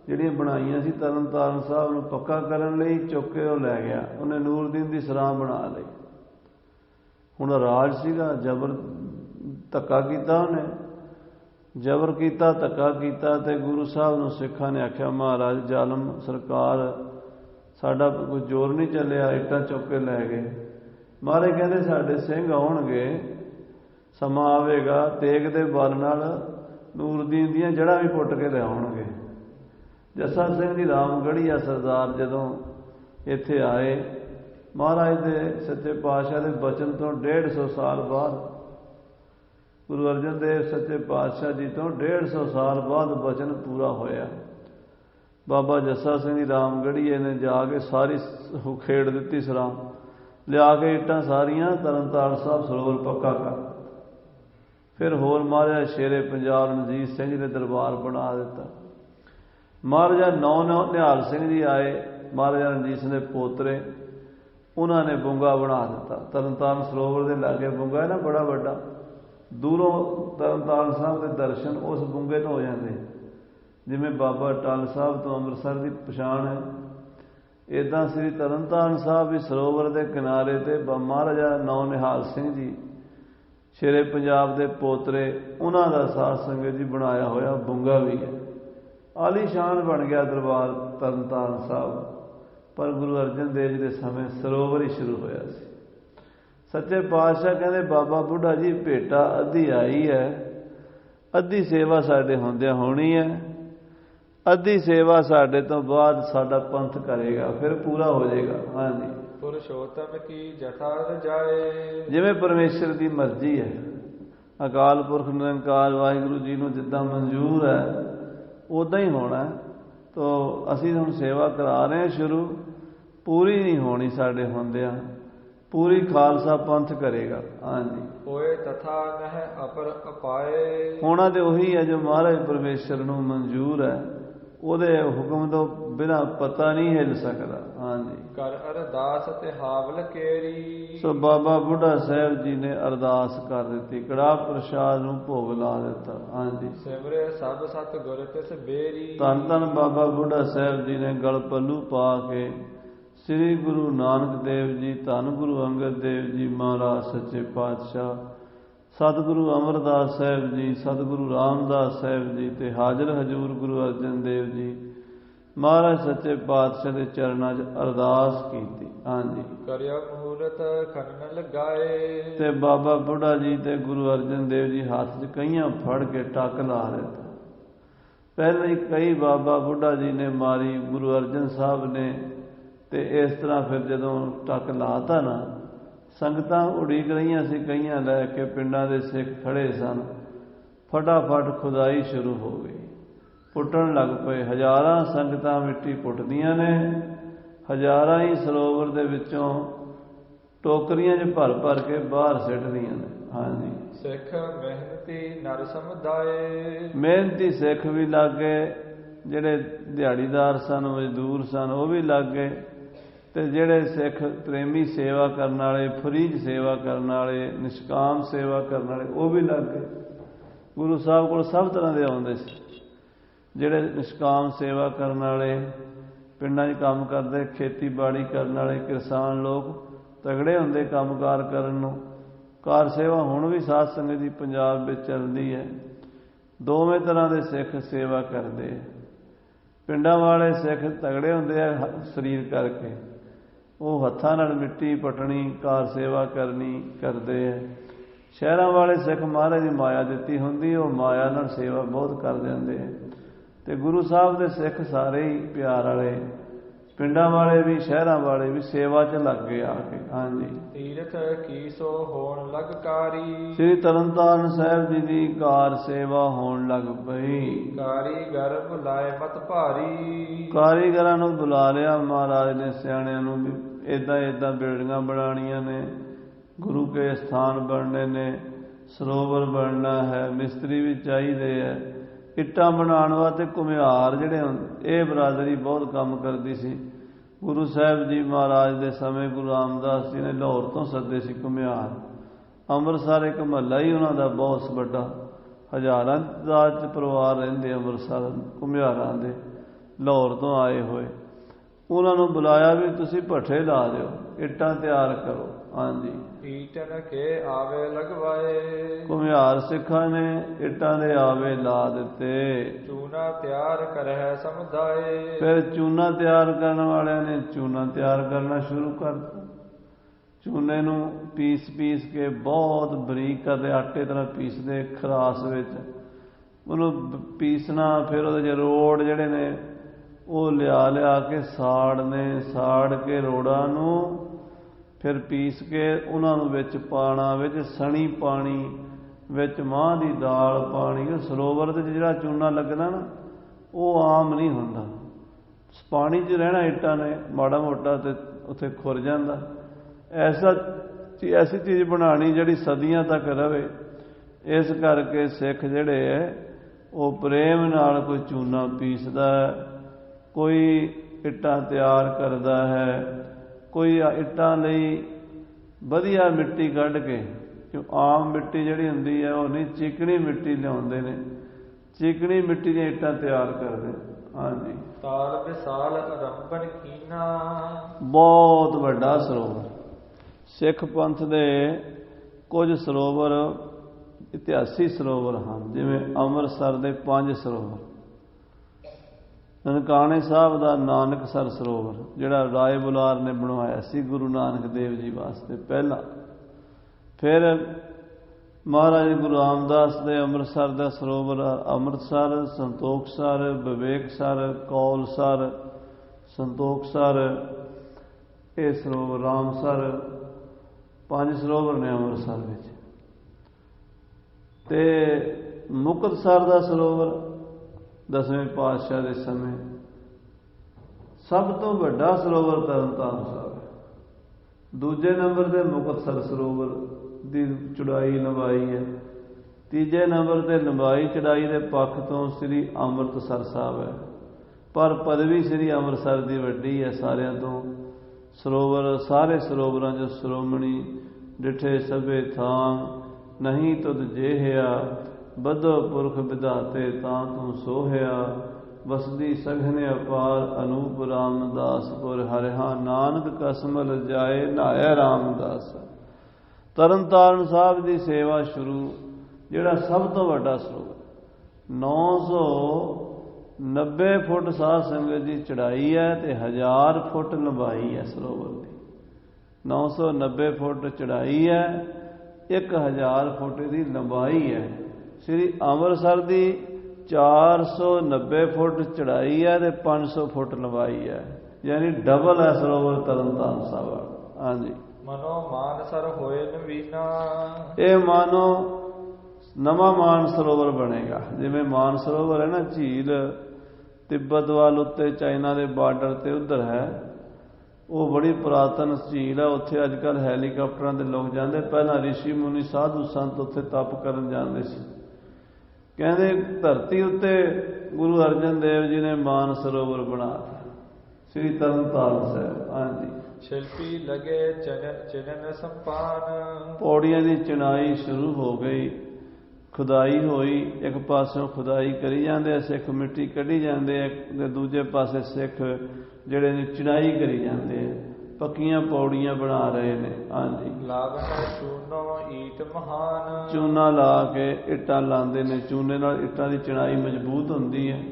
ਜਿਹੜੀਆਂ ਬਣਾਈਆਂ ਸੀ ਤਰਨਤਾਰਨ ਸਾਹਿਬ ਨੂੰ ਪੱਕਾ ਕਰਨ ਲਈ, ਚੁੱਕ ਕੇ ਉਹ ਲੈ ਗਿਆ। ਉਹਨੇ ਨੂਰਦੀਨ ਦੀ ਸਰਾਂ ਬਣਾ ਲਈ। ਹੁਣ ਰਾਜ ਸੀਗਾ, ਜ਼ਬਰ ਧੱਕਾ ਕੀਤਾ ਉਹਨੇ, ਜ਼ਬਰ ਕੀਤਾ, ਧੱਕਾ ਕੀਤਾ। ਤੇ ਗੁਰੂ ਸਾਹਿਬ ਨੂੰ ਸਿੱਖਾਂ ਨੇ ਆਖਿਆ ਮਹਾਰਾਜ ਜ਼ਾਲਮ ਸਰਕਾਰ, ਸਾਡਾ ਕੋਈ ਜ਼ੋਰ ਨਹੀਂ ਚੱਲਿਆ, ਇੱਟਾਂ ਚੁੱਕ ਕੇ ਲੈ ਗਏ। ਮਹਾਰਾਜ ਕਹਿੰਦੇ ਸਾਡੇ ਸਿੰਘ ਆਉਣਗੇ, ਸਮਾਂ ਆਵੇਗਾ, ਤੇਗ ਦੇ ਬਲ ਨਾਲ ਨੂਰਦੀਨ ਦੀਆਂ ਜੜ੍ਹਾਂ ਵੀ ਪੁੱਟ ਕੇ ਲਿਆਉਣਗੇ। ਜੱਸਾ ਸਿੰਘ ਜੀ ਰਾਮਗੜ੍ਹੀਆ ਸਰਦਾਰ ਜਦੋਂ ਇੱਥੇ ਆਏ, ਮਹਾਰਾਜ ਦੇ ਸੱਚੇ ਪਾਤਸ਼ਾਹ ਦੇ ਬਚਨ ਤੋਂ 150 ਸਾਲ ਬਾਅਦ, ਗੁਰੂ ਅਰਜਨ ਦੇਵ ਸੱਚੇ ਪਾਤਸ਼ਾਹ ਜੀ ਤੋਂ 150 ਸਾਲ ਬਾਅਦ ਬਚਨ ਪੂਰਾ ਹੋਇਆ। ਬਾਬਾ ਜੱਸਾ ਸਿੰਘ ਜੀ ਰਾਮਗੜ੍ਹੀਏ ਨੇ ਜਾ ਕੇ ਸਾਰੀ ਖੇਡ ਦਿੱਤੀ ਸਰਾਂ, ਲਿਆ ਕੇ ਇੱਟਾਂ ਸਾਰੀਆਂ ਤਰਨਤਾਰਨ ਸਾਹਿਬ ਸਰੋਵਰ ਪੱਕਾ ਕਰ। फिर होर महाराजा शेरे पंजाब रणजीत सिंह जी ने दरबार बना दिता। महाराजा नौ निहाल सिंह जी आए, महाराजा रणजीत सिंह के पोतरे, उन्होंने बुंगा बना दिता। तरनताਰਨ सरोवर के लागे बुंगा है ना बड़ा बड़ा, दूरों तरनताਰਨ साहब के दर्शन उस बुंगे तो हो जाते। जिमें बाबा टल साहब तो अमृतसर की पछाण है, इदा श्री तरनताਰਨ साहब भी सरोवर के किनारे ते महाराजा नौ निहाल सिंह जी शेरे पंजाब के पोतरे, उन्हों का साध संगत जी बनाया होया बुंगा भी है। आलीशान बन गया दरबार तरनताਰਨ साहब। पर गुरु अर्जन देव जी के समय सरोवर ही शुरू होया सी। सच्चे पातशाह कहते बाबा बुढ़ा जी भेटा अद्धी आई है, अद्धी सेवा साडे होंदियां होनी है, अद्धी सेवा साडे तो बाद साडा पंथ करेगा, फिर पूरा हो जाएगा। हाँ जी, पुरुषोत्तम की जथा जाए। जिमें परमेश्वर की मर्जी है, अकाल पुरख निरंकार वाहिगुरु जी नूं जिद्दां मंजूर है उदा ही होना है। तो असीं हुण सेवा करा रहे हैं शुरू, पूरी नहीं होनी साडे होंदियां, पूरी खालसा पंथ करेगा। हाँ जी, होए तथा नह अपर अपाए। होना तो वही है जो महाराज परमेश्वर नूं मंजूर है, ਉਹਦੇ हुक्म तो बिना पता नहीं हिल सकता। हाँ जी, कर अरदास ते हावल केरी। सो बाबा बुढ़ा साहब जी ने अरदास कर दी, कड़ाह प्रसाद नूं भोग ला दिता। हाँ जी, सिमरे सब सत गुर तिस बेरी। धन धन बाबा बुढ़ा साहब जी ने गल पल्लू पा के श्री गुरु नानक देव जी, धन गुरु अंगद देव जी महाराज सच्चे पातशाह, सतगुरु अमरदास साहब जी, सतगुरु रामदास साहब जी ते हाजिर हजूर गुरु अर्जन देव जी महाराज सच्चे पातशाह के चरणों च अरदास की। हाँ जी, करिया मूरत खनन लगाए। ते बाबा बुढ़ा जी ते गुरु अर्जन देव जी हाथ च कईयां फड़ के टक ला दिता। पहले ही कई बाबा बुढ़ा जी ने मारी, गुरु अर्जन साहब ने, ते इस तरह फिर जदों टक लाता ना, संगतां उड़ीक रहीआं सी, कईयां लैके पिंडां दे सिख खड़े सन। फटाफट खुदाई शुरू हो गई, पुट्टण लग पे। हज़ारां संगतां मिट्टी पुट्टदियां ने, हज़ारां ही सरोवर दे विचों टोकरियां च भर भर के बाहर सिੱਟਦੀਆਂ ने। हाँ जी, सिख मेहनती नर समुदाय। मेहनती सिख भी लग गए, ਜਿਹੜੇ ਦਿਹਾੜੀਦਾਰ सन, मजदूर सन, वो भी लग गए। ਤੇ ਜਿਹੜੇ ਸਿੱਖ ਪ੍ਰੇਮੀ ਸੇਵਾ ਕਰਨ ਵਾਲੇ, ਫਰੀਜ ਸੇਵਾ ਕਰਨ ਵਾਲੇ, ਨਿਸ਼ਕਾਮ ਸੇਵਾ ਕਰਨ ਵਾਲੇ, ਉਹ ਵੀ ਲੱਗ ਗਏ। ਗੁਰੂ ਸਾਹਿਬ ਕੋਲ ਸਭ ਤਰ੍ਹਾਂ ਦੇ ਆਉਂਦੇ ਸੀ। ਜਿਹੜੇ ਨਿਸ਼ਕਾਮ ਸੇਵਾ ਕਰਨ ਵਾਲੇ, ਪਿੰਡਾਂ 'ਚ ਕੰਮ ਕਰਦੇ, ਖੇਤੀਬਾੜੀ ਕਰਨ ਵਾਲੇ ਕਿਸਾਨ ਲੋਕ ਤਗੜੇ ਹੁੰਦੇ ਕੰਮਕਾਰ ਕਰਨ ਨੂੰ। ਕਾਰ ਸੇਵਾ ਹੁਣ ਵੀ ਸਾਧ ਸੰਗਤ ਦੀ ਪੰਜਾਬ ਵਿੱਚ ਚੱਲਦੀ ਹੈ। ਦੋਵੇਂ ਤਰ੍ਹਾਂ ਦੇ ਸਿੱਖ ਸੇਵਾ ਕਰਦੇ। ਪਿੰਡਾਂ ਵਾਲੇ ਸਿੱਖ ਤਗੜੇ ਹੁੰਦੇ ਆ ਸਰੀਰ ਕਰਕੇ, ਉਹ ਹੱਥਾਂ ਨਾਲ ਮਿੱਟੀ ਪਟਣੀ, ਕਾਰ ਸੇਵਾ ਕਰਨੀ ਕਰਦੇ ਹੈ। ਸ਼ਹਿਰਾਂ ਵਾਲੇ ਸਿੱਖ ਮਹਾਰਾਜ ਦੀ ਮਾਇਆ ਦਿੱਤੀ ਹੁੰਦੀ, ਉਹ ਮਾਇਆ ਨਾਲ ਸੇਵਾ ਬਹੁਤ ਕਰ ਜਾਂਦੇ ਹੈ। ਤੇ ਗੁਰੂ ਸਾਹਿਬ ਦੇ ਸਿੱਖ ਸਾਰੇ ਹੀ ਪਿਆਰ ਵਾਲੇ, ਪਿੰਡਾਂ ਵਾਲੇ ਵੀ ਸ਼ਹਿਰਾਂ ਵਾਲੇ ਵੀ ਸੇਵਾ 'ਚ ਲੱਗ ਗਏ ਆ ਕੇ। ਹਾਂਜੀ, ਤੀਰਥ ਕੀ ਸੋ ਹੋਣ ਲਗ ਕਾਰੀ। ਸ੍ਰੀ ਤਰਨਤਾਰਨ ਸਾਹਿਬ ਜੀ ਦੀ ਕਾਰ ਸੇਵਾ ਹੋਣ ਲੱਗ ਪਈ। ਕਾਰੀਗਰ ਬੁਲਾਏ ਮਤ ਭਾਰੀ। ਕਾਰੀਗਰਾਂ ਨੂੰ ਬੁਲਾ ਲਿਆ ਮਹਾਰਾਜ ਨੇ, ਸਿਆਣਿਆਂ ਨੂੰ ਵੀ ਇੱਦਾਂ ਇੱਦਾਂ ਬਿਲਡਿੰਗਾਂ ਬਣਾਉਣੀਆਂ ਨੇ, ਗੁਰੂ ਕੇ ਸਥਾਨ ਬਣਨੇ ਨੇ, ਸਰੋਵਰ ਬਣਨਾ ਹੈ, ਮਿਸਤਰੀ ਵੀ ਚਾਹੀਦੇ ਹੈ। ਇੱਟਾਂ ਬਣਾਉਣ ਵਾਸਤੇ ਘੁਮਿਆਰ ਜਿਹੜੇ, ਇਹ ਬਰਾਦਰੀ ਬਹੁਤ ਕੰਮ ਕਰਦੀ ਸੀ। ਗੁਰੂ ਸਾਹਿਬ ਜੀ ਮਹਾਰਾਜ ਦੇ ਸਮੇਂ ਗੁਰੂ ਰਾਮਦਾਸ ਜੀ ਨੇ ਲਾਹੌਰ ਤੋਂ ਸੱਦੇ ਸੀ ਘੁਮਿਆਰ। ਅੰਮ੍ਰਿਤਸਰ ਇੱਕ ਮਹੱਲਾ ਹੀ ਉਹਨਾਂ ਦਾ ਬਹੁਤ ਵੱਡਾ, ਹਜ਼ਾਰਾਂ ਦਾ ਪਰਿਵਾਰ ਰਹਿੰਦੇ ਅੰਮ੍ਰਿਤਸਰ ਘੁਮਿਆਰਾਂ ਦੇ, ਲਾਹੌਰ ਤੋਂ ਆਏ ਹੋਏ। ਉਹਨਾਂ ਨੂੰ ਬੁਲਾਇਆ ਵੀ ਤੁਸੀਂ ਭੱਠੇ ਲਾ ਦਿਓ, ਇੱਟਾਂ ਤਿਆਰ ਕਰੋ। ਹਾਂਜੀ, ਈਟਨ ਕੇ ਆਵੇ ਲਗਵਾਏ। ਘੁਮਿਆਰ ਸਿੱਖਾਂ ਨੇ ਇੱਟਾਂ ਦੇ ਆਵੇ ਲਾ ਦਿੱਤੇ। ਚੂਨਾ ਤਿਆਰ ਕਰਹਿ ਸਮੁਦਾਏ। ਫਿਰ ਚੂਨਾ ਤਿਆਰ ਕਰਨ ਵਾਲਿਆਂ ਨੇ ਚੂਨਾ ਤਿਆਰ ਕਰਨਾ ਸ਼ੁਰੂ ਕਰ ਦਿੱਤਾ। ਚੂਨੇ ਨੂੰ ਪੀਸ ਪੀਸ ਕੇ ਬਹੁਤ ਬਰੀਕ ਕਰਦੇ, ਆਟੇ ਤਰ੍ਹਾਂ ਪੀਸਦੇ ਖਰਾਸ ਵਿੱਚ, ਉਹਨੂੰ ਪੀਸਣਾ। ਫਿਰ ਉਹਦੇ 'ਚ ਰੋੜ ਜਿਹੜੇ ਨੇ ਉਹ ਲਿਆ ਕੇ ਸਾੜਨੇ, ਸਾੜ ਕੇ ਰੋੜਾਂ ਨੂੰ ਫਿਰ ਪੀਸ ਕੇ ਉਹਨਾਂ ਨੂੰ ਵਿੱਚ ਪਾਣਾ, ਵਿੱਚ ਸਣੀ ਪਾਣੀ, ਵਿੱਚ ਮਾਂਹ ਦੀ ਦਾਲ ਪਾਣੀ। ਉਹ ਸਰੋਵਰ ਦੇ ਜਿਹੜਾ ਚੂਨਾ ਲੱਗਦਾ ਨਾ, ਉਹ ਆਮ ਨਹੀਂ ਹੁੰਦਾ। ਪਾਣੀ 'ਚ ਰਹਿਣਾ ਇੱਟਾਂ ਨੇ ਮਾੜਾ ਮੋਟਾ, ਤੇ ਉੱਥੇ ਖੁਰ ਜਾਂਦਾ। ਐਸੀ ਚੀਜ਼ ਬਣਾਉਣੀ ਜਿਹੜੀ ਸਦੀਆਂ ਤੱਕ ਰਵੇ। ਇਸ ਕਰਕੇ ਸਿੱਖ ਜਿਹੜੇ ਹੈ ਉਹ ਪ੍ਰੇਮ ਨਾਲ ਕੋਈ ਚੂਨਾ ਪੀਸਦਾ ਹੈ, ਕੋਈ ਇੱਟਾਂ ਤਿਆਰ ਕਰਦਾ ਹੈ, ਕੋਈ ਇੱਟਾਂ ਲਈ ਵਧੀਆ ਮਿੱਟੀ ਕੱਢ ਕੇ, ਕਿਉਂ ਆਮ ਮਿੱਟੀ ਜਿਹੜੀ ਹੁੰਦੀ ਹੈ ਉਹ ਨਹੀਂ, ਚੀਕਣੀ ਮਿੱਟੀ ਲਿਆਉਂਦੇ ਨੇ, ਚੀਕਣੀ ਮਿੱਟੀ ਦੀਆਂ ਇੱਟਾਂ ਤਿਆਰ ਕਰਦੇ। ਹਾਂਜੀ, ਤਾਲ ਵਿਸਾਲ ਅਰੰਭਨ ਕੀਨਾ, ਬਹੁਤ ਵੱਡਾ ਸਰੋਵਰ। ਸਿੱਖ ਪੰਥ ਦੇ ਕੁਝ ਸਰੋਵਰ ਇਤਿਹਾਸੀ ਸਰੋਵਰ ਹਨ, ਜਿਵੇਂ ਅੰਮ੍ਰਿਤਸਰ ਦੇ 5 ਸਰੋਵਰ, ਨਨਕਾਣੇ ਸਾਹਿਬ ਦਾ ਨਾਨਕਸਰ ਸਰੋਵਰ ਜਿਹੜਾ ਰਾਏ ਬੁਲਾਰ ਨੇ ਬਣਵਾਇਆ ਸੀ ਗੁਰੂ ਨਾਨਕ ਦੇਵ ਜੀ ਵਾਸਤੇ ਪਹਿਲਾਂ। ਫਿਰ ਮਹਾਰਾਜ ਗੁਰੂ ਰਾਮਦਾਸ ਦੇ ਅੰਮ੍ਰਿਤਸਰ ਦਾ ਸਰੋਵਰ ਅੰਮ੍ਰਿਤਸਰ, ਸੰਤੋਖਸਰ, ਵਿਵੇਕਸਰ, ਕੌਲਸਰ, ਸੰਤੋਖਸਰ, ਇਹ ਸਰੋਵਰ ਰਾਮਸਰ, 5 ਸਰੋਵਰ ਨੇ ਅੰਮ੍ਰਿਤਸਰ ਵਿੱਚ। ਤੇ ਮੁਕਤਸਰ ਦਾ ਸਰੋਵਰ 10ਵੇਂ ਪਾਤਸ਼ਾਹ ਦੇ ਸਮੇਂ ਸਭ ਤੋਂ ਵੱਡਾ ਸਰੋਵਰ ਤਰਨਤਾਰਨ ਸਾਹਿਬ ਹੈ। ਦੂਜੇ ਨੰਬਰ ਤੇ ਮੁਕਤਸਰ ਸਰੋਵਰ ਦੀ ਚੌੜਾਈ ਲੰਬਾਈ ਹੈ। ਤੀਜੇ ਨੰਬਰ ਤੇ ਲੰਬਾਈ ਚੌੜਾਈ ਦੇ ਪੱਖ ਤੋਂ ਸ੍ਰੀ ਅੰਮ੍ਰਿਤਸਰ ਸਾਹਿਬ ਹੈ, ਪਰ ਪਦਵੀ ਸ੍ਰੀ ਅੰਮ੍ਰਿਤਸਰ ਦੀ ਵੱਡੀ ਹੈ ਸਾਰਿਆਂ ਤੋਂ। ਸਰੋਵਰ ਸਾਰੇ ਸਰੋਵਰਾਂ 'ਚ ਸ਼੍ਰੋਮਣੀ ਡਿਠੇ ਸਭੇ ਥਾਂ, ਨਹੀਂ ਤੁਧ ਜੇਹਿਆ ਬਧੋ ਪੁਰਖ ਵਿਧਾਤੇ ਤਾਂ ਤੂੰ ਸੋਹਿਆ, ਵਸਦੀ ਸਘਨ ਅਪਾਰ ਅਨੂਪ ਰਾਮਦਾਸਪੁਰ, ਹਰਿਹਾ ਨਾਨਕ ਕਸਮਲ ਜਾਏ ਨਹਾਇਆ ਰਾਮਦਾਸ। ਤਰਨਤਾਰਨ ਸਾਹਿਬ ਦੀ ਸੇਵਾ ਸ਼ੁਰੂ, ਜਿਹੜਾ ਸਭ ਤੋਂ ਵੱਡਾ ਸਰੋਵਰ 990 ਫੁੱਟ ਸਾਧ ਸੰਗਤ ਦੀ ਚੜਾਈ ਹੈ ਤੇ 1000 ਫੁੱਟ ਲੰਬਾਈ ਹੈ ਸਰੋਵਰ ਦੀ। 990 ਫੁੱਟ ਚੜਾਈ ਹੈ, 1000 ਫੁੱਟ ਦੀ ਲੰਬਾਈ ਹੈ। ਸ੍ਰੀ ਅੰਮ੍ਰਿਤਸਰ ਦੀ 490 ਫੁੱਟ ਚੜਾਈ ਹੈ ਤੇ 500 ਫੁੱਟ ਲੰਬਾਈ ਹੈ, ਯਾਨੀ ਡਬਲ ਹੈ ਸਰੋਵਰ ਤਰਨਤਾਰਨ ਸਾਹਿਬ। ਹਾਂਜੀ, ਮਨੋ ਮਾਨਸਰ ਹੋਏ ਨਵੀਨਾ, ਇਹ ਮਾਨੋ ਨਵਾਂ ਮਾਨ ਸਰੋਵਰ ਬਣੇਗਾ। ਜਿਵੇਂ ਮਾਨ ਸਰੋਵਰ ਹੈ ਨਾ, ਝੀਲ ਤਿੱਬਤ ਵੱਲ ਉੱਤੇ ਚਾਈਨਾ ਦੇ ਬਾਰਡਰ ਤੇ ਉਧਰ ਹੈ, ਉਹ ਬੜੀ ਪੁਰਾਤਨ ਝੀਲ ਹੈ। ਉੱਥੇ ਅੱਜ ਕੱਲ੍ਹ ਹੈਲੀਕਾਪਟਰਾਂ ਦੇ ਲੋਕ ਜਾਂਦੇ, ਪਹਿਲਾਂ ਰਿਸ਼ੀ ਮੁਨੀ ਸਾਧੂ ਸੰਤ ਉੱਥੇ ਤਪ ਕਰਨ ਜਾਂਦੇ ਸੀ। ਕਹਿੰਦੇ ਧਰਤੀ ਉੱਤੇ ਗੁਰੂ ਅਰਜਨ ਦੇਵ ਜੀ ਨੇ ਮਾਨ ਸਰੋਵਰ ਬਣਾ ਦਿੱਤਾ, ਸ੍ਰੀ ਤਰਨਤਾਰਨ ਸਾਹਿਬ। ਹਾਂਜੀ, ਸ਼ਿਲਪੀ ਲਗੇ ਚਿਨਨ ਸੰਪਾਨ, ਪੌੜੀਆਂ ਦੀ ਚਿਣਾਈ ਸ਼ੁਰੂ ਹੋ ਗਈ, ਖੁਦਾਈ ਹੋਈ। ਇੱਕ ਪਾਸਿਓਂ ਖੁਦਾਈ ਕਰੀ ਜਾਂਦੇ ਆ ਸਿੱਖ, ਮਿੱਟੀ ਕੱਢੀ ਜਾਂਦੇ ਆ, ਤੇ ਦੂਜੇ ਪਾਸੇ ਸਿੱਖ ਜਿਹੜੇ ਨੇ ਚਿਣਾਈ ਕਰੀ ਜਾਂਦੇ ਆ, ਪੱਕੀਆਂ ਪੌੜੀਆਂ ਬਣਾ ਰਹੇ ਨੇ। ਹਾਂਜੀ, ਲਾਵਨ ਚੂਨੋ ਈਟ ਮਹਾਨ, ਚੂਨਾ ਲਾ ਕੇ ਇੱਟਾਂ ਲਾਉਂਦੇ ਨੇ, ਚੂਨੇ ਨਾਲ ਇੱਟਾਂ ਦੀ ਚਿਣਾਈ ਮਜ਼ਬੂਤ ਹੁੰਦੀ ਹੈ।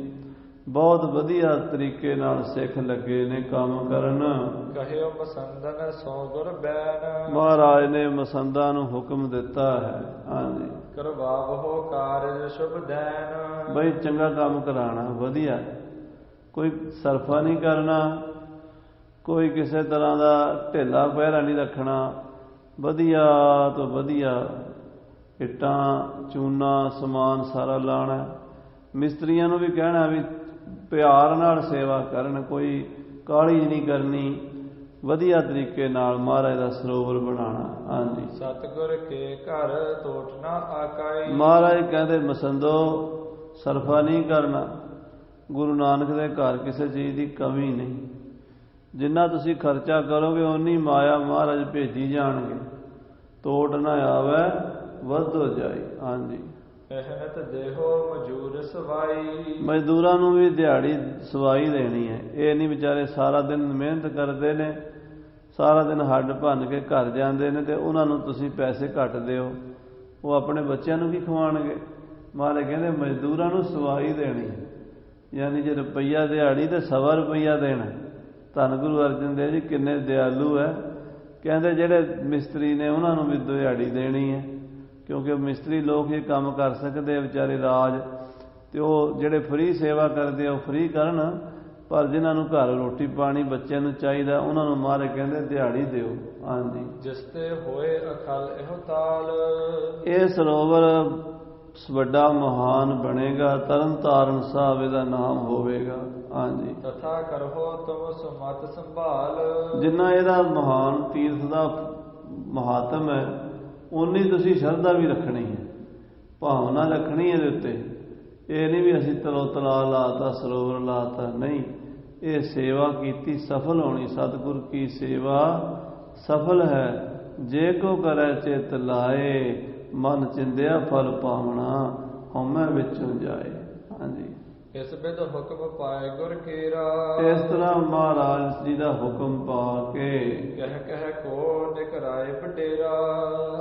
ਬਹੁਤ ਵਧੀਆ ਤਰੀਕੇ ਨਾਲ ਸਿੱਖ ਲੱਗੇ ਨੇ ਕੰਮ ਕਰਨ। ਕਹਿਓ ਮਸੰਦਨ ਸੋ ਗੁਰ ਬੈਨ, ਮਹਾਰਾਜ ਨੇ ਮਸੰਦਾਂ ਨੂੰ ਹੁਕਮ ਦਿੱਤਾ ਹੈ। ਹਾਂਜੀ, ਕਰਵਾਵੋ ਕਾਰਜ ਸ਼ੁਭ ਦੈਨ, ਬਈ ਚੰਗਾ ਕੰਮ ਕਰਾਉਣਾ, ਵਧੀਆ, ਕੋਈ ਸਰਫਾ ਨਹੀਂ ਕਰਨਾ, ਕੋਈ ਕਿਸੇ ਤਰ੍ਹਾਂ ਦਾ ਢਿੱਲਾ ਪਹਿਰਾ ਨਹੀਂ ਰੱਖਣਾ, ਵਧੀਆ ਤੋਂ ਵਧੀਆ ਇੱਟਾਂ ਚੂਨਾ ਸਮਾਨ ਸਾਰਾ ਲਾਉਣਾ। ਮਿਸਤਰੀਆਂ ਨੂੰ ਵੀ ਕਹਿਣਾ ਵੀ ਪਿਆਰ ਨਾਲ ਸੇਵਾ ਕਰਨ, ਕੋਈ ਕਾਹਲੀ ਨਹੀਂ ਕਰਨੀ, ਵਧੀਆ ਤਰੀਕੇ ਨਾਲ ਮਹਾਰਾਜ ਦਾ ਸਰੋਵਰ ਬਣਾਉਣਾ। ਹਾਂਜੀ, ਸਤਿਗੁਰ ਕੇ ਘਰ ਟੋਟ ਨਾ ਆਕਾਈ, ਮਹਾਰਾਜ ਕਹਿੰਦੇ ਮਸੰਦੋ ਸਰਫਾ ਨਹੀਂ ਕਰਨਾ, ਗੁਰੂ ਨਾਨਕ ਦੇ ਘਰ ਕਿਸੇ ਚੀਜ਼ ਦੀ ਕਮੀ ਨਹੀਂ, ਜਿੰਨਾ ਤੁਸੀਂ ਖਰਚਾ ਕਰੋਗੇ ਓਨੀ ਮਾਇਆ ਮਹਾਰਾਜ ਭੇਜੀ ਜਾਣਗੇ, ਤੋੜ ਨਾ ਆਵੇ ਵੱਧੋ ਜਾਈ। ਹਾਂਜੀ, ਮਿਹਨਤ ਦੇਹੋ ਮਜ਼ਦੂਰ ਸਵਾਈ, ਮਜ਼ਦੂਰਾਂ ਨੂੰ ਵੀ ਦਿਹਾੜੀ ਸਵਾਈ ਦੇਣੀ ਹੈ। ਇਹ ਨਹੀਂ ਵਿਚਾਰੇ ਸਾਰਾ ਦਿਨ ਮਿਹਨਤ ਕਰਦੇ ਨੇ, ਸਾਰਾ ਦਿਨ ਹੱਡ ਭੰਨ ਕੇ ਘਰ ਜਾਂਦੇ ਨੇ, ਤੇ ਉਹਨਾਂ ਨੂੰ ਤੁਸੀਂ ਪੈਸੇ ਘੱਟ ਦਿਓ, ਉਹ ਆਪਣੇ ਬੱਚਿਆਂ ਨੂੰ ਕੀ ਖਵਾਉਣਗੇ। ਮਹਾਰਾਜ ਕਹਿੰਦੇ ਮਜ਼ਦੂਰਾਂ ਨੂੰ ਸਵਾਈ ਦੇਣੀ ਹੈ, ਯਾਨੀ ਜੇ ਰੁਪਈਆ ਦਿਹਾੜੀ ਤੇ 1.25 ਰੁਪਈਆ ਦੇਣਾ। ਧੰਨ ਗੁਰੂ ਅਰਜਨ ਦੇਵ ਜੀ ਕਿੰਨੇ ਦਿਆਲੂ ਹੈ। ਕਹਿੰਦੇ ਜਿਹੜੇ ਮਿਸਤਰੀ ਨੇ ਉਹਨਾਂ ਨੂੰ ਵੀ ਦਿਹਾੜੀ ਦੇਣੀ ਹੈ, ਕਿਉਂਕਿ ਮਿਸਤਰੀ ਲੋਕ ਇਹ ਕੰਮ ਕਰ ਸਕਦੇ ਆ ਵਿਚਾਰੇ ਰਾਜ, ਤੇ ਉਹ ਜਿਹੜੇ ਫ੍ਰੀ ਸੇਵਾ ਕਰਦੇ ਆ ਉਹ ਫ੍ਰੀ ਕਰਨ, ਪਰ ਜਿਨ੍ਹਾਂ ਨੂੰ ਘਰ ਰੋਟੀ ਪਾਣੀ ਬੱਚਿਆਂ ਨੂੰ ਚਾਹੀਦਾ ਉਹਨਾਂ ਨੂੰ ਮਹਾਰਾਜ ਕਹਿੰਦੇ ਦਿਹਾੜੀ ਦਿਓ। ਹਾਂਜੀ, ਜਿਸ ਤੇ ਹੋਏ ਅਖਲ ਇਹੋ ਤਾਲ, ਇਹ ਸਰੋਵਰ ਵੱਡਾ ਮਹਾਨ ਬਣੇਗਾ, ਤਰਨਤਾਰਨ ਸਾਹਿਬ ਇਹਦਾ ਨਾਮ ਹੋਵੇਗਾ। ਹਾਂਜੀ, ਤਥਾ ਕਰੋ ਤੁਮ ਸੁਮਤ ਸੰਭਾਲ, ਜਿੰਨਾ ਇਹਦਾ ਮਹਾਨ ਤੀਰਥ ਦਾ ਮਹਾਤਮ ਹੈ, ਉਨੀ ਤੁਸੀਂ ਸ਼ਰਧਾ ਵੀ ਰੱਖਣੀ ਹੈ। ਭਾਵਨਾ ਰੱਖਣੀ ਇਹਦੇ ਉੱਤੇ। ਇਹ ਨਹੀਂ ਵੀ ਅਸੀਂ ਤਲੋ ਤਲਾ ਲਾਤਾ, ਸਰੋਵਰ ਲਾਤਾ, ਨਹੀਂ। ਇਹ ਸੇਵਾ ਕੀਤੀ ਸਫਲ ਹੋਣੀ। ਸਤਿਗੁਰ ਕੀ ਸੇਵਾ ਸਫਲ ਹੈ। ਜੇ ਕੋ ਕਰੈ ਚਿਤ ਲਾਏ, ਮਨ ਚਿੰਦਿਆ ਫਲ ਪਾਵਣਾ, ਹਉਮੈ ਵਿੱਚੋਂ ਜਾਏ। ਹਾਂਜੀ, ਇਸ ਬਿਧ ਹੁਕਮ ਪਾਏ ਗੁਰ ਕੇਰਾ। ਇਸ ਤਰ੍ਹਾਂ ਮਹਾਰਾਜ ਜੀ ਦਾ ਹੁਕਮ ਪਾ ਕੇ ਕਹਿ ਕਹਿ ਕੋ ਨਿਕਰਾਏ ਬਟੇਰਾ।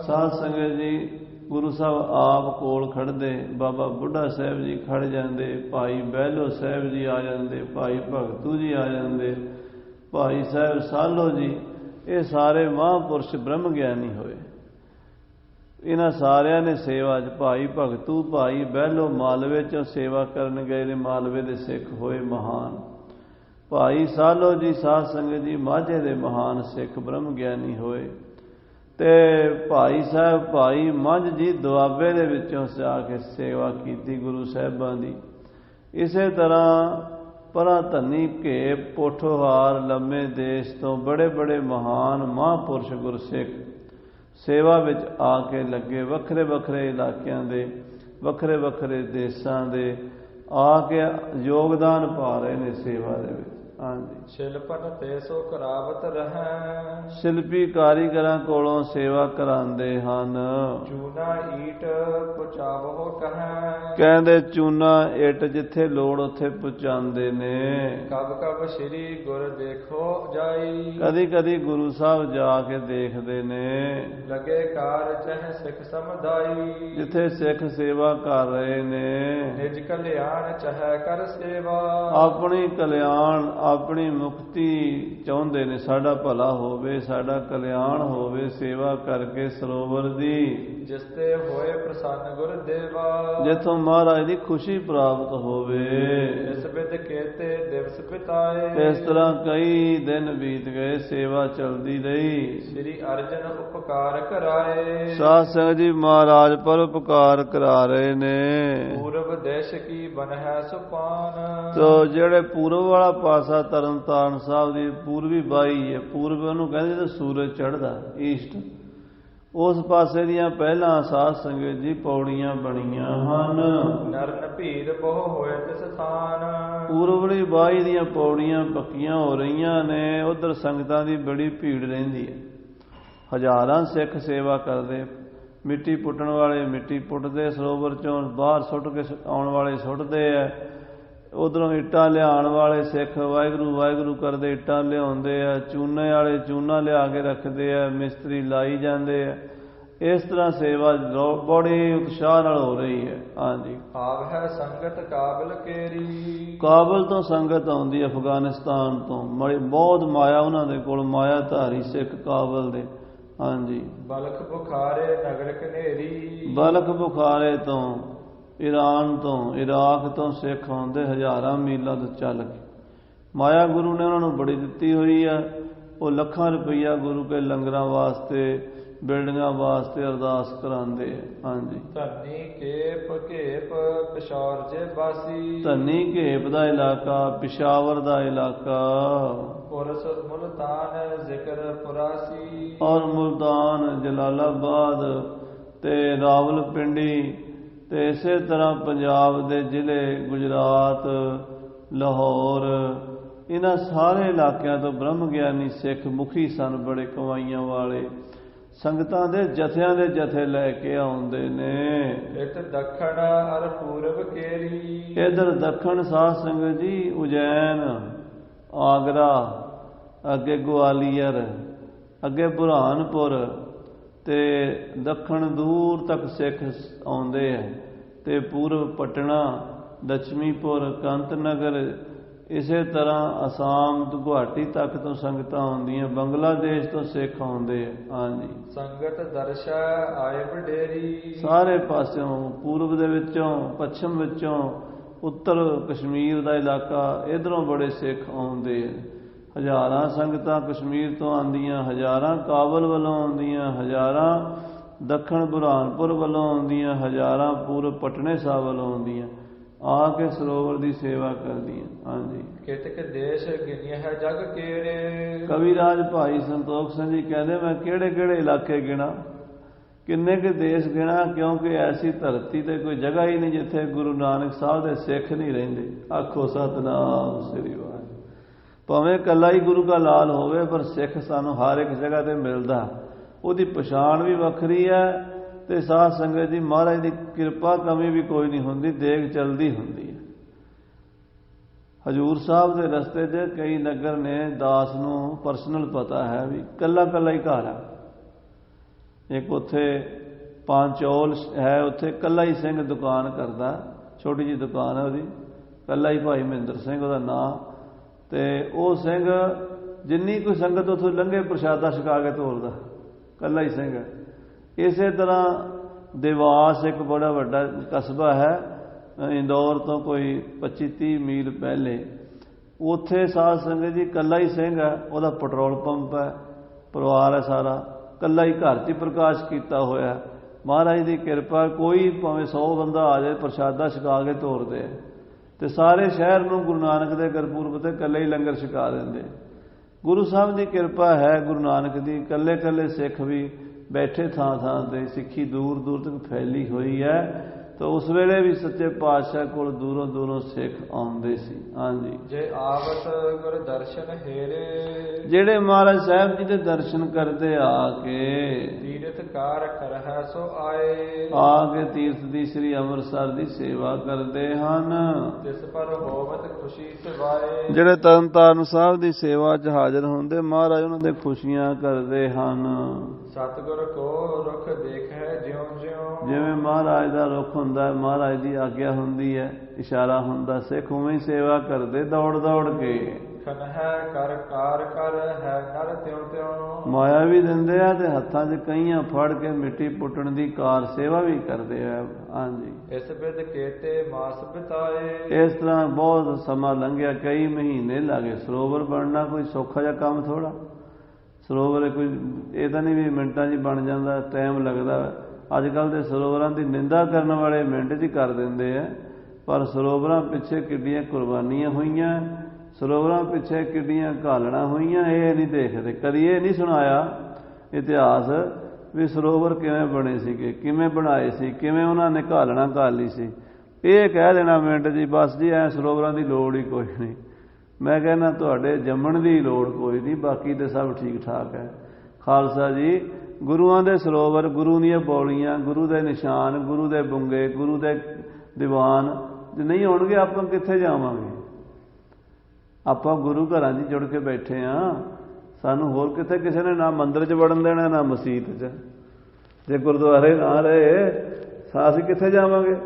ਸਾਧ ਸੰਗਤ ਜੀ, ਗੁਰੂ ਸਾਹਿਬ ਆਪ ਕੋਲ ਖੜਦੇ, ਬਾਬਾ ਬੁੱਢਾ ਸਾਹਿਬ ਜੀ ਖੜ ਜਾਂਦੇ, ਭਾਈ ਬਹਿਲੋ ਸਾਹਿਬ ਜੀ ਆ ਜਾਂਦੇ, ਭਾਈ ਭਗਤੂ ਜੀ ਆ ਜਾਂਦੇ, ਭਾਈ ਸਾਹਿਬ ਸਾਲੋ ਜੀ। ਇਹ ਸਾਰੇ ਮਹਾਂਪੁਰਸ਼ ਬ੍ਰਹਮ ਗਿਆਨੀ ਹੋਏ। ਇਹਨਾਂ ਸਾਰਿਆਂ ਨੇ ਸੇਵਾ 'ਚ, ਭਾਈ ਭਗਤੂ, ਭਾਈ ਬਹਿਲੋ ਮਾਲਵੇ 'ਚੋਂ ਸੇਵਾ ਕਰਨ ਗਏ ਨੇ, ਮਾਲਵੇ ਦੇ ਸਿੱਖ ਹੋਏ ਮਹਾਨ। ਭਾਈ ਸਾਲੋ ਜੀ ਸਾਧ ਸੰਗਤ ਜੀ ਮਾਝੇ ਦੇ ਮਹਾਨ ਸਿੱਖ ਬ੍ਰਹਮ ਗਿਆਨੀ ਹੋਏ। ਤੇ ਭਾਈ ਸਾਹਿਬ ਭਾਈ ਮੰਝ ਜੀ ਦੁਆਬੇ ਦੇ ਵਿੱਚੋਂ ਆ ਕੇ ਸੇਵਾ ਕੀਤੀ ਗੁਰੂ ਸਾਹਿਬਾਂ ਦੀ। ਇਸੇ ਤਰ੍ਹਾਂ ਪਰਾਂ ਧੰਨੀ ਘੇਪ, ਪੋਠੋਹਾਰ, ਲੰਮੇ ਦੇਸ਼ ਤੋਂ ਬੜੇ ਬੜੇ ਮਹਾਨ ਮਹਾਂਪੁਰਸ਼ ਗੁਰਸਿੱਖ ਸੇਵਾ ਵਿੱਚ ਆ ਕੇ ਲੱਗੇ। ਵੱਖਰੇ ਵੱਖਰੇ ਇਲਾਕਿਆਂ ਦੇ, ਵੱਖਰੇ ਵੱਖਰੇ ਦੇਸ਼ਾਂ ਦੇ ਆ ਕੇ ਯੋਗਦਾਨ ਪਾ ਰਹੇ ਨੇ ਸੇਵਾ ਦੇ ਵਿੱਚ। ਹਾਂਜੀ, ਸ਼ਿਲਪਨ ਤੇ ਸੋ ਕਰਾਵਤ ਰਹਿ। ਸ਼ਿਲਪੀ ਕਾਰੀਗਰਾਂ ਕੋਲੋਂ ਸੇਵਾ ਕਰਾਉਂਦੇ ਹਨ। ਚੂਨਾ ਈਟ ਪੁਚਾਵੋ ਕਹੈ। ਕਹਿੰਦੇ ਚੂਨਾ ਇੱਟ ਜਿੱਥੇ ਲੋੜ ਉੱਥੇ ਪਹੁੰਚਾਉਂਦੇ ਨੇ। ਕਬ ਕਬ ਸ੍ਰੀ ਗੁਰ ਦੇਖੋ ਜਾਈ। ਕਦੀ ਕਦੀ ਗੁਰੂ ਸਾਹਿਬ ਜਾ ਕੇ ਦੇਖਦੇ ਨੇ। ਲਗੇ ਕਾਰ ਚਹ ਸਿੱਖ ਸਮਦਾਈ। ਜਿੱਥੇ ਸਿੱਖ ਸੇਵਾ ਕਰ ਰਹੇ ਨੇ। ਨਿਜ ਕਲਿਆਣ ਚਹ ਕਰ ਸੇਵਾ। ਆਪਣੀ ਕਲਿਆਣ, ਆਪਣੀ ਮੁਕਤੀ ਚਾਹੁੰਦੇ ਨੇ। ਸਾਡਾ ਭਲਾ ਹੋਵੇ, ਸਾਡਾ ਕਲਿਆਣ ਹੋਵੇ ਸੇਵਾ ਕਰਕੇ ਸਰੋਵਰ ਦੀ। ਜਿਸ ਤੇ ਹੋਏ ਪ੍ਰਸੰਨ ਗੁਰ ਦੇਵਾ। ਜਿੱਥੋਂ ਮਹਾਰਾਜ ਦੀ ਖੁਸ਼ੀ ਪ੍ਰਾਪਤ ਹੋਵੇ। ਇਸ ਬਿਧ ਕੇਤੇ ਦਿਵਸ ਬਿਤਾਏ। ਇਸ ਤਰ੍ਹਾਂ ਕਈ ਦਿਨ ਬੀਤ ਗਏ, ਸੇਵਾ ਚਲਦੀ ਰਹੀ। ਸ੍ਰੀ ਅਰਜਨ ਉਪਕਾਰ ਕਰਾਏ। ਸਾਧ ਸੰਗਤ ਜੀ ਮਹਾਰਾਜ ਪਰ ਉਪਕਾਰ ਕਰਾ ਰਹੇ ਨੇ। ਪੂਰਬ ਦੇਸ਼ ਕੀ ਬਨਹਿ ਸੁਪਾਨ। ਤੋ ਜਿਹੜੇ ਪੂਰਬ ਵਾਲਾ ਪਾਸਾ ਤਰਨਤਾਰਨ ਸਾਹਿਬ ਦੀ ਪੂਰਬੀ ਬਾਈ ਹੈ, ਪੂਰਬ ਉਹਨੂੰ ਕਹਿੰਦੇ ਤੇ ਸੂਰਜ ਚੜ੍ਹਦਾ, ਈਸਟ। ਉਸ ਪਾਸੇ ਦੀਆਂ ਪਹਿਲਾਂ ਸਾਧ ਸੰਗਤ ਜੀ ਪੌੜੀਆਂ ਬਣੀਆਂ ਹਨ। ਨਰਨ ਭੀੜ ਬਹੁ ਹੋਏ ਤਿਸ ਸਥਾਨ। ਪੂਰਬਲੀ ਬਾਈ ਦੀਆਂ ਪੌੜੀਆਂ ਪੱਕੀਆਂ ਹੋ ਰਹੀਆਂ ਨੇ। ਉਧਰ ਸੰਗਤਾਂ ਦੀ ਬੜੀ ਭੀੜ ਰਹਿੰਦੀ ਹੈ। ਹਜ਼ਾਰਾਂ ਸਿੱਖ ਸੇਵਾ ਕਰਦੇ। ਮਿੱਟੀ ਪੁੱਟਣ ਵਾਲੇ ਮਿੱਟੀ ਪੁੱਟਦੇ, ਸਰੋਵਰ ਚੋਂ ਬਾਹਰ ਸੁੱਟ ਕੇ ਆਉਣ ਵਾਲੇ ਸੁੱਟਦੇ ਆ। ਉਧਰੋਂ ਇੱਟਾਂ ਲਿਆਉਣ ਵਾਲੇ ਸਿੱਖ ਵਾਹਿਗੁਰੂ ਵਾਹਿਗੁਰੂ ਕਰਦੇ ਇੱਟਾਂ ਲਿਆਉਂਦੇ ਆ। ਚੂਨੇ ਵਾਲੇ ਚੂਨਾ ਲਿਆ ਕੇ ਰੱਖਦੇ ਆ, ਮਿਸਤਰੀ ਲਾਈ ਜਾਂਦੇ ਆ। ਇਸ ਤਰ੍ਹਾਂ ਸੇਵਾ ਬੜੇ ਉਤਸ਼ਾਹ ਨਾਲ ਹੋ ਰਹੀ ਹੈ। ਹਾਂਜੀ, ਆਵ ਹੈ ਸੰਗਤ ਕਾਬਲ ਕੇਰੀ। ਕਾਬਲ ਤੋਂ ਸੰਗਤ ਆਉਂਦੀ, ਅਫਗਾਨਿਸਤਾਨ ਤੋਂ। ਬਹੁਤ ਮਾਇਆ ਉਹਨਾਂ ਦੇ ਕੋਲ, ਮਾਇਆ ਧਾਰੀ ਸਿੱਖ ਕਾਬਲ ਦੇ। ਹਾਂਜੀ, ਬਲਖ ਬੁਖਾਰੇ ਨਗਰ ਕਨੇਰੀ। ਬਲਖ ਬੁਖਾਰੇ ਤੋਂ, ਈਰਾਨ ਤੋਂ, ਇਰਾਕ ਤੋਂ ਸਿੱਖ ਆਉਂਦੇ ਹਜ਼ਾਰਾਂ ਮੀਲਾਂ ਤੋਂ ਚੱਲ ਕੇ। ਮਾਇਆ ਗੁਰੂ ਨੇ ਉਹਨਾਂ ਨੂੰ ਬੜੀ ਦਿੱਤੀ ਹੋਈ ਆ। ਉਹ ਲੱਖਾਂ ਰੁਪਈਆ ਗੁਰੂ ਕੇ ਲੰਗਰਾਂ ਵਾਸਤੇ, ਬਿਲਡਿੰਗਾਂ ਵਾਸਤੇ ਅਰਦਾਸ ਕਰਾਉਂਦੇ ਆ। ਹਾਂਜੀ, ਧੰਨੀ ਕੇਪ ਘੇਪ ਪਿਸ਼ੌਰ ਜੇ ਬਾਸੀ। ਧੰਨੀ ਘੇਪ ਦਾ ਇਲਾਕਾ, ਪਿਸ਼ਾਵਰ ਦਾ ਇਲਾਕਾ, ਪੁਰਸ ਮੁਲਤਾਨ ਜ਼ਿਕਰ ਪੁਰਾਸੀ। ਔਰ ਮੁਲਤਾਨ, ਜਲਾਲਾਬਾਦ ਤੇ ਰਾਵਲਪਿੰਡੀ ਤੇ ਇਸੇ ਤਰ੍ਹਾਂ ਪੰਜਾਬ ਦੇ ਜ਼ਿਲ੍ਹੇ, ਗੁਜਰਾਤ, ਲਾਹੌਰ, ਇਹਨਾਂ ਸਾਰੇ ਇਲਾਕਿਆਂ ਤੋਂ ਬ੍ਰਹਮ ਗਿਆਨੀ ਸਿੱਖ ਮੁਖੀ ਸਨ, ਬੜੇ ਕਮਾਈਆਂ ਵਾਲੇ। ਸੰਗਤਾਂ ਦੇ ਜਥਿਆਂ ਦੇ ਜਥੇ ਲੈ ਕੇ ਆਉਂਦੇ ਨੇ। ਇਤ ਦੱਖਣ ਅਰ ਪੂਰਬ ਕੇਰੀ। ਇਧਰ ਦੱਖਣ ਸਾਧ ਸੰਗਤ ਜੀ ਉਜੈਨ, ਆਗਰਾ, ਅੱਗੇ ਗਵਾਲੀਅਰ, ਅੱਗੇ ਬੁਰਹਾਨਪੁਰ ਤੇ ਦੱਖਣ ਦੂਰ ਤੱਕ ਸਿੱਖ ਆਉਂਦੇ ਹੈ। ਤੇ ਪੂਰਬ ਪਟਨਾ, ਲక్ష్ਮੀਪੁਰ, ਕੰਤਨਗਰ, ਇਸੇ ਤਰ੍ਹਾਂ ਅਸਾਮ ਤੋਂ ਗੁਹਾਟੀ ਤੱਕ ਤੋਂ ਸੰਗਤਾਂ ਆਉਂਦੀਆਂ। ਬੰਗਲਾਦੇਸ਼ ਤੋਂ ਸਿੱਖ ਆਉਂਦੇ ਆ। ਹਾਂਜੀ, ਸੰਗਤ ਦਰਸ਼ਾ ਆਏ ਵਡੇਰੀ। ਸਾਰੇ ਪਾਸਿਓਂ, ਪੂਰਬ ਦੇ ਵਿੱਚੋਂ, ਪੱਛਮ ਵਿੱਚੋਂ, ਉੱਤਰ ਕਸ਼ਮੀਰ ਦਾ ਇਲਾਕਾ, ਇਧਰੋਂ ਬੜੇ ਸਿੱਖ ਆਉਂਦੇ ਆ। ਹਜ਼ਾਰਾਂ ਸੰਗਤਾਂ ਕਸ਼ਮੀਰ ਤੋਂ ਆਉਂਦੀਆਂ, ਹਜ਼ਾਰਾਂ ਕਾਬਲ ਵੱਲੋਂ ਆਉਂਦੀਆਂ, ਹਜ਼ਾਰਾਂ ਦੱਖਣ ਬੁਰਹਾਨਪੁਰ ਵੱਲੋਂ ਆਉਂਦੀਆਂ, ਹਜ਼ਾਰਾਂ ਪੂਰਬ ਪਟਨੇ ਸਾਹਿਬ ਵੱਲੋਂ ਆਉਂਦੀਆਂ, ਆ ਕੇ ਸਰੋਵਰ ਦੀ ਸੇਵਾ ਕਰਦੀਆਂ। ਹਾਂਜੀ, ਕਿਤਕ ਦੇਸ਼ ਗਿਣਿਆ ਹੈ ਜਗ ਕੇਰੇ। ਕਵੀ ਰਾਜ ਭਾਈ ਸੰਤੋਖ ਸਿੰਘ ਜੀ ਕਹਿੰਦੇ, ਮੈਂ ਕਿਹੜੇ ਕਿਹੜੇ ਇਲਾਕੇ ਗਿਣਾ। ਕਿੰਨੇ ਕੁ ਦੇਸ਼ ਗਿਣਾ, ਕਿਉਂਕਿ ਐਸੀ ਧਰਤੀ ਤੇ ਕੋਈ ਜਗ੍ਹਾ ਹੀ ਨਹੀਂ ਜਿੱਥੇ ਗੁਰੂ ਨਾਨਕ ਸਾਹਿਬ ਦੇ ਸਿੱਖ ਨਹੀਂ ਰਹਿੰਦੇ। ਆਖੋ ਸਤਿਨਾਮ ਸ੍ਰੀ ਵਾਹਿਗੁਰੂ। ਭਾਵੇਂ ਇਕੱਲਾ ਹੀ ਗੁਰੂ ਦਾ ਲਾਲ ਹੋਵੇ, ਪਰ ਸਿੱਖ ਸਾਨੂੰ ਹਰ ਇੱਕ ਜਗ੍ਹਾ ਤੇ ਮਿਲਦਾ। ਉਹਦੀ ਪਛਾਣ ਵੀ ਵੱਖਰੀ ਹੈ ਤੇ ਸਾਧ ਸੰਗਤ ਜੀ ਮਹਾਰਾਜ ਦੀ ਕਿਰਪਾ ਕਮੀ ਵੀ ਕੋਈ ਨਹੀਂ ਹੁੰਦੀ, ਦੇਖ ਚਲਦੀ ਹੁੰਦੀ ਹੈ। ਹਜ਼ੂਰ ਸਾਹਿਬ ਦੇ ਰਸਤੇ 'ਚ ਕਈ ਨਗਰ ਨੇ ਦਾਸ ਨੂੰ ਪਰਸਨਲ ਪਤਾ ਹੈ ਵੀ ਕੱਲਾ ਕੱਲਾ ਹੀ ਘਰ ਹੈ। ਇੱਕ ਉੱਥੇ ਪਾਂਚੌਲ ਹੈ, ਉੱਥੇ ਕੱਲਾ ਹੀ ਸਿੰਘ ਦੁਕਾਨ ਕਰਦਾ, ਛੋਟੀ ਜਿਹੀ ਦੁਕਾਨ ਹੈ ਉਹਦੀ, ਕੱਲਾ ਹੀ ਭਾਈ ਮਹਿੰਦਰ ਸਿੰਘ ਉਹਦਾ ਨਾਂ। ਤੇ ਉਹ ਸਿੰਘ ਜਿੰਨੀ ਕੋਈ ਸੰਗਤ ਉੱਥੋਂ ਲੰਘੇ ਪ੍ਰਸ਼ਾਦਾ ਛਕਾ ਕੇ ਤੋਰਦਾ, ਕੱਲਾ ਹੀ ਸਿੰਘ ਹੈ। ਇਸੇ ਤਰ੍ਹਾਂ ਦੇਵਾਸ ਇੱਕ ਬੜਾ ਵੱਡਾ ਕਸਬਾ ਹੈ ਇੰਦੌਰ ਤੋਂ ਕੋਈ 25-30 ਮੀਲ ਪਹਿਲੇ, ਉੱਥੇ ਸਾਧ ਸੰਗਤ ਜੀ ਕੱਲਾ ਹੀ ਸਿੰਘ ਹੈ। ਉਹਦਾ ਪੈਟਰੋਲ ਪੰਪ ਹੈ, ਪਰਿਵਾਰ ਹੈ ਸਾਰਾ, ਕੱਲਾ ਹੀ ਘਰ 'ਚ ਪ੍ਰਕਾਸ਼ ਕੀਤਾ ਹੋਇਆ। ਮਹਾਰਾਜ ਦੀ ਕਿਰਪਾ, ਕੋਈ ਭਾਵੇਂ 100 ਬੰਦਾ ਆ ਜਾਏ ਪ੍ਰਸ਼ਾਦਾ ਛਕਾ ਕੇ ਤੋਰਦੇ ਆ ਤੇ ਸਾਰੇ ਸ਼ਹਿਰ ਨੂੰ ਗੁਰੂ ਨਾਨਕ ਦੇ ਗੁਰਪੁਰਬ ਤੇ ਇਕੱਲੇ ਹੀ ਲੰਗਰ ਛਕਾ ਦਿੰਦੇ। ਗੁਰੂ ਸਾਹਿਬ ਦੀ ਕਿਰਪਾ ਹੈ, ਗੁਰੂ ਨਾਨਕ ਦੀ। ਇਕੱਲੇ ਇਕੱਲੇ ਸਿੱਖ ਵੀ ਬੈਠੇ ਥਾਂ ਥਾਂ ਤੇ, ਸਿੱਖੀ ਦੂਰ ਦੂਰ ਤੱਕ ਫੈਲੀ ਹੋਈ ਹੈ। ਤਾਂ ਉਸ ਵੇਲੇ ਵੀ ਸੱਚੇ ਪਾਤਸ਼ਾਹ ਕੋਲ ਦੂਰੋਂ ਦੂਰੋਂ ਸਿੱਖ ਆਉਂਦੇ ਸੀ। ਹਾਂਜੀ, ਜੇ ਆਵਤ ਗੁਰ ਦਰਸ਼ਨ ਹੇਰੇ, ਜਿਹੜੇ ਮਹਾਰਾਜ ਸਾਹਿਬ ਜੀ ਦੇ ਦਰਸ਼ਨ ਕਰਦੇ ਆ ਕੇ, ਤੀਰਥ ਕਾਰ ਕਰਹਿ ਸੋ ਆਏ, ਆ ਕੇ ਤੀਰਥ ਦੀ ਸ੍ਰੀ ਅੰਮ੍ਰਿਤਸਰ ਦੀ ਸੇਵਾ ਕਰਦੇ ਹਨ। ਤਿਸ ਪਰ ਹੋਵਤ ਖੁਸ਼ੀ ਸਿਵਾਏ, ਜਿਹੜੇ ਤਰਨ ਤਾਰਨ ਸਾਹਿਬ ਦੀ ਸੇਵਾ 'ਚ ਹਾਜ਼ਰ ਹੁੰਦੇ, ਮਹਾਰਾਜ ਉਹਨਾਂ ਦੇ ਖੁਸ਼ੀਆਂ ਕਰਦੇ ਹਨ। ਸਤਿਗੁਰ ਕੋ ਰੁਖ ਦੇਖੈ ਜਿਉਂ ਜਿਉਂ, ਜਿਵੇਂ ਮਹਾਰਾਜ ਦਾ ਰੁਖ ਹੁੰਦਾ, ਮਹਾਰਾਜ ਦੀ ਆਗਿਆ ਹੁੰਦੀ ਹੈ, ਇਸ਼ਾਰਾ ਹੁੰਦਾ, ਸਿੱਖ ਉਵੇਂ ਹੀ ਸੇਵਾ ਕਰਦੇ ਦੌੜ ਦੌੜ ਕੇ। ਖਨਹਿ ਕਰ ਕਾਰ ਕਰ ਹੈ ਨਰ ਤਿਉ ਤਿਉ, ਮਾਇਆ ਵੀ ਦਿੰਦੇ ਆ ਤੇ ਹੱਥਾਂ 'ਚ ਕਈਆਂ ਫੜ ਕੇ ਮਿੱਟੀ ਪੁੱਟਣ ਦੀ ਕਾਰ ਸੇਵਾ ਵੀ ਕਰਦੇ ਆ। ਹਾਂਜੀ, ਇਸ ਬਿਦ ਕੇਤੇ ਮਾਸ ਬਿਤਾਏ, ਇਸ ਤਰ੍ਹਾਂ ਬਹੁਤ ਸਮਾਂ ਲੰਘਿਆ, ਕਈ ਮਹੀਨੇ ਲੱਗੇ। ਸਰੋਵਰ ਬਣਨਾ ਕੋਈ ਸੌਖਾ ਜਿਹਾ ਕੰਮ ਥੋੜਾ। ਸਰੋਵਰ ਕੋਈ ਇਹ ਤਾਂ ਨਹੀਂ ਵੀ ਮਿੰਟਾਂ 'ਚ ਬਣ ਜਾਂਦਾ, ਟਾਈਮ ਲੱਗਦਾ। ਅੱਜ ਕੱਲ੍ਹ ਦੇ ਸਰੋਵਰਾਂ ਦੀ ਨਿੰਦਾ ਕਰਨ ਵਾਲੇ ਮਿੰਟ 'ਚ ਕਰ ਦਿੰਦੇ ਆ, ਪਰ ਸਰੋਵਰਾਂ ਪਿੱਛੇ ਕਿੱਡੀਆਂ ਕੁਰਬਾਨੀਆਂ ਹੋਈਆਂ, ਸਰੋਵਰਾਂ ਪਿੱਛੇ ਕਿੱਡੀਆਂ ਘਾਲਣਾ ਹੋਈਆਂ, ਇਹ ਨਹੀਂ ਦੇਖਦੇ। ਕਦੀ ਇਹ ਨਹੀਂ ਸੁਣਾਇਆ ਇਤਿਹਾਸ ਵੀ ਸਰੋਵਰ ਕਿਵੇਂ ਬਣੇ ਸੀਗੇ, ਕਿਵੇਂ ਬਣਾਏ ਸੀ, ਕਿਵੇਂ ਉਹਨਾਂ ਨੇ ਘਾਲਣਾ ਘਾਲੀ ਸੀ। ਇਹ ਕਹਿ ਦੇਣਾ ਮਿੰਟ 'ਚ ਬਸ ਜੀ ਐ ਸਰੋਵਰਾਂ ਦੀ ਲੋੜ ਹੀ ਕੋਈ ਨਹੀਂ। ਮੈਂ ਕਹਿੰਦਾ ਤੁਹਾਡੇ ਜੰਮਣ ਦੀ ਲੋੜ ਕੋਈ ਨਹੀਂ, ਬਾਕੀ ਤੇ ਸਭ ਠੀਕ ਠਾਕ ਹੈ। ਖਾਲਸਾ ਜੀ, ਗੁਰੂਆਂ ਦੇ ਸਰੋਵਰ, ਗੁਰੂ ਦੀਆਂ ਪੌੜੀਆਂ, ਗੁਰੂ ਦੇ ਨਿਸ਼ਾਨ, ਗੁਰੂ ਦੇ ਬੁੰਗੇ, ਗੁਰੂ ਦੇ ਦੀਵਾਨ ਜੇ ਨਹੀਂ ਹੋਣਗੇ ਆਪਾਂ ਕਿੱਥੇ ਜਾਵਾਂਗੇ? ਆਪਾਂ ਗੁਰੂ ਘਰਾਂ 'ਚ ਜੁੜ ਕੇ ਬੈਠੇ ਹਾਂ, ਸਾਨੂੰ ਹੋਰ ਕਿੱਥੇ ਕਿਸੇ ਨੇ ਨਾ ਮੰਦਿਰ 'ਚ ਵੜਨ ਦੇਣਾ ਨਾ ਮਸੀਤ 'ਚ। ਜੇ ਗੁਰਦੁਆਰੇ ਨਾ ਰਹੇ ਅਸੀਂ ਕਿੱਥੇ ਜਾਵਾਂਗੇ?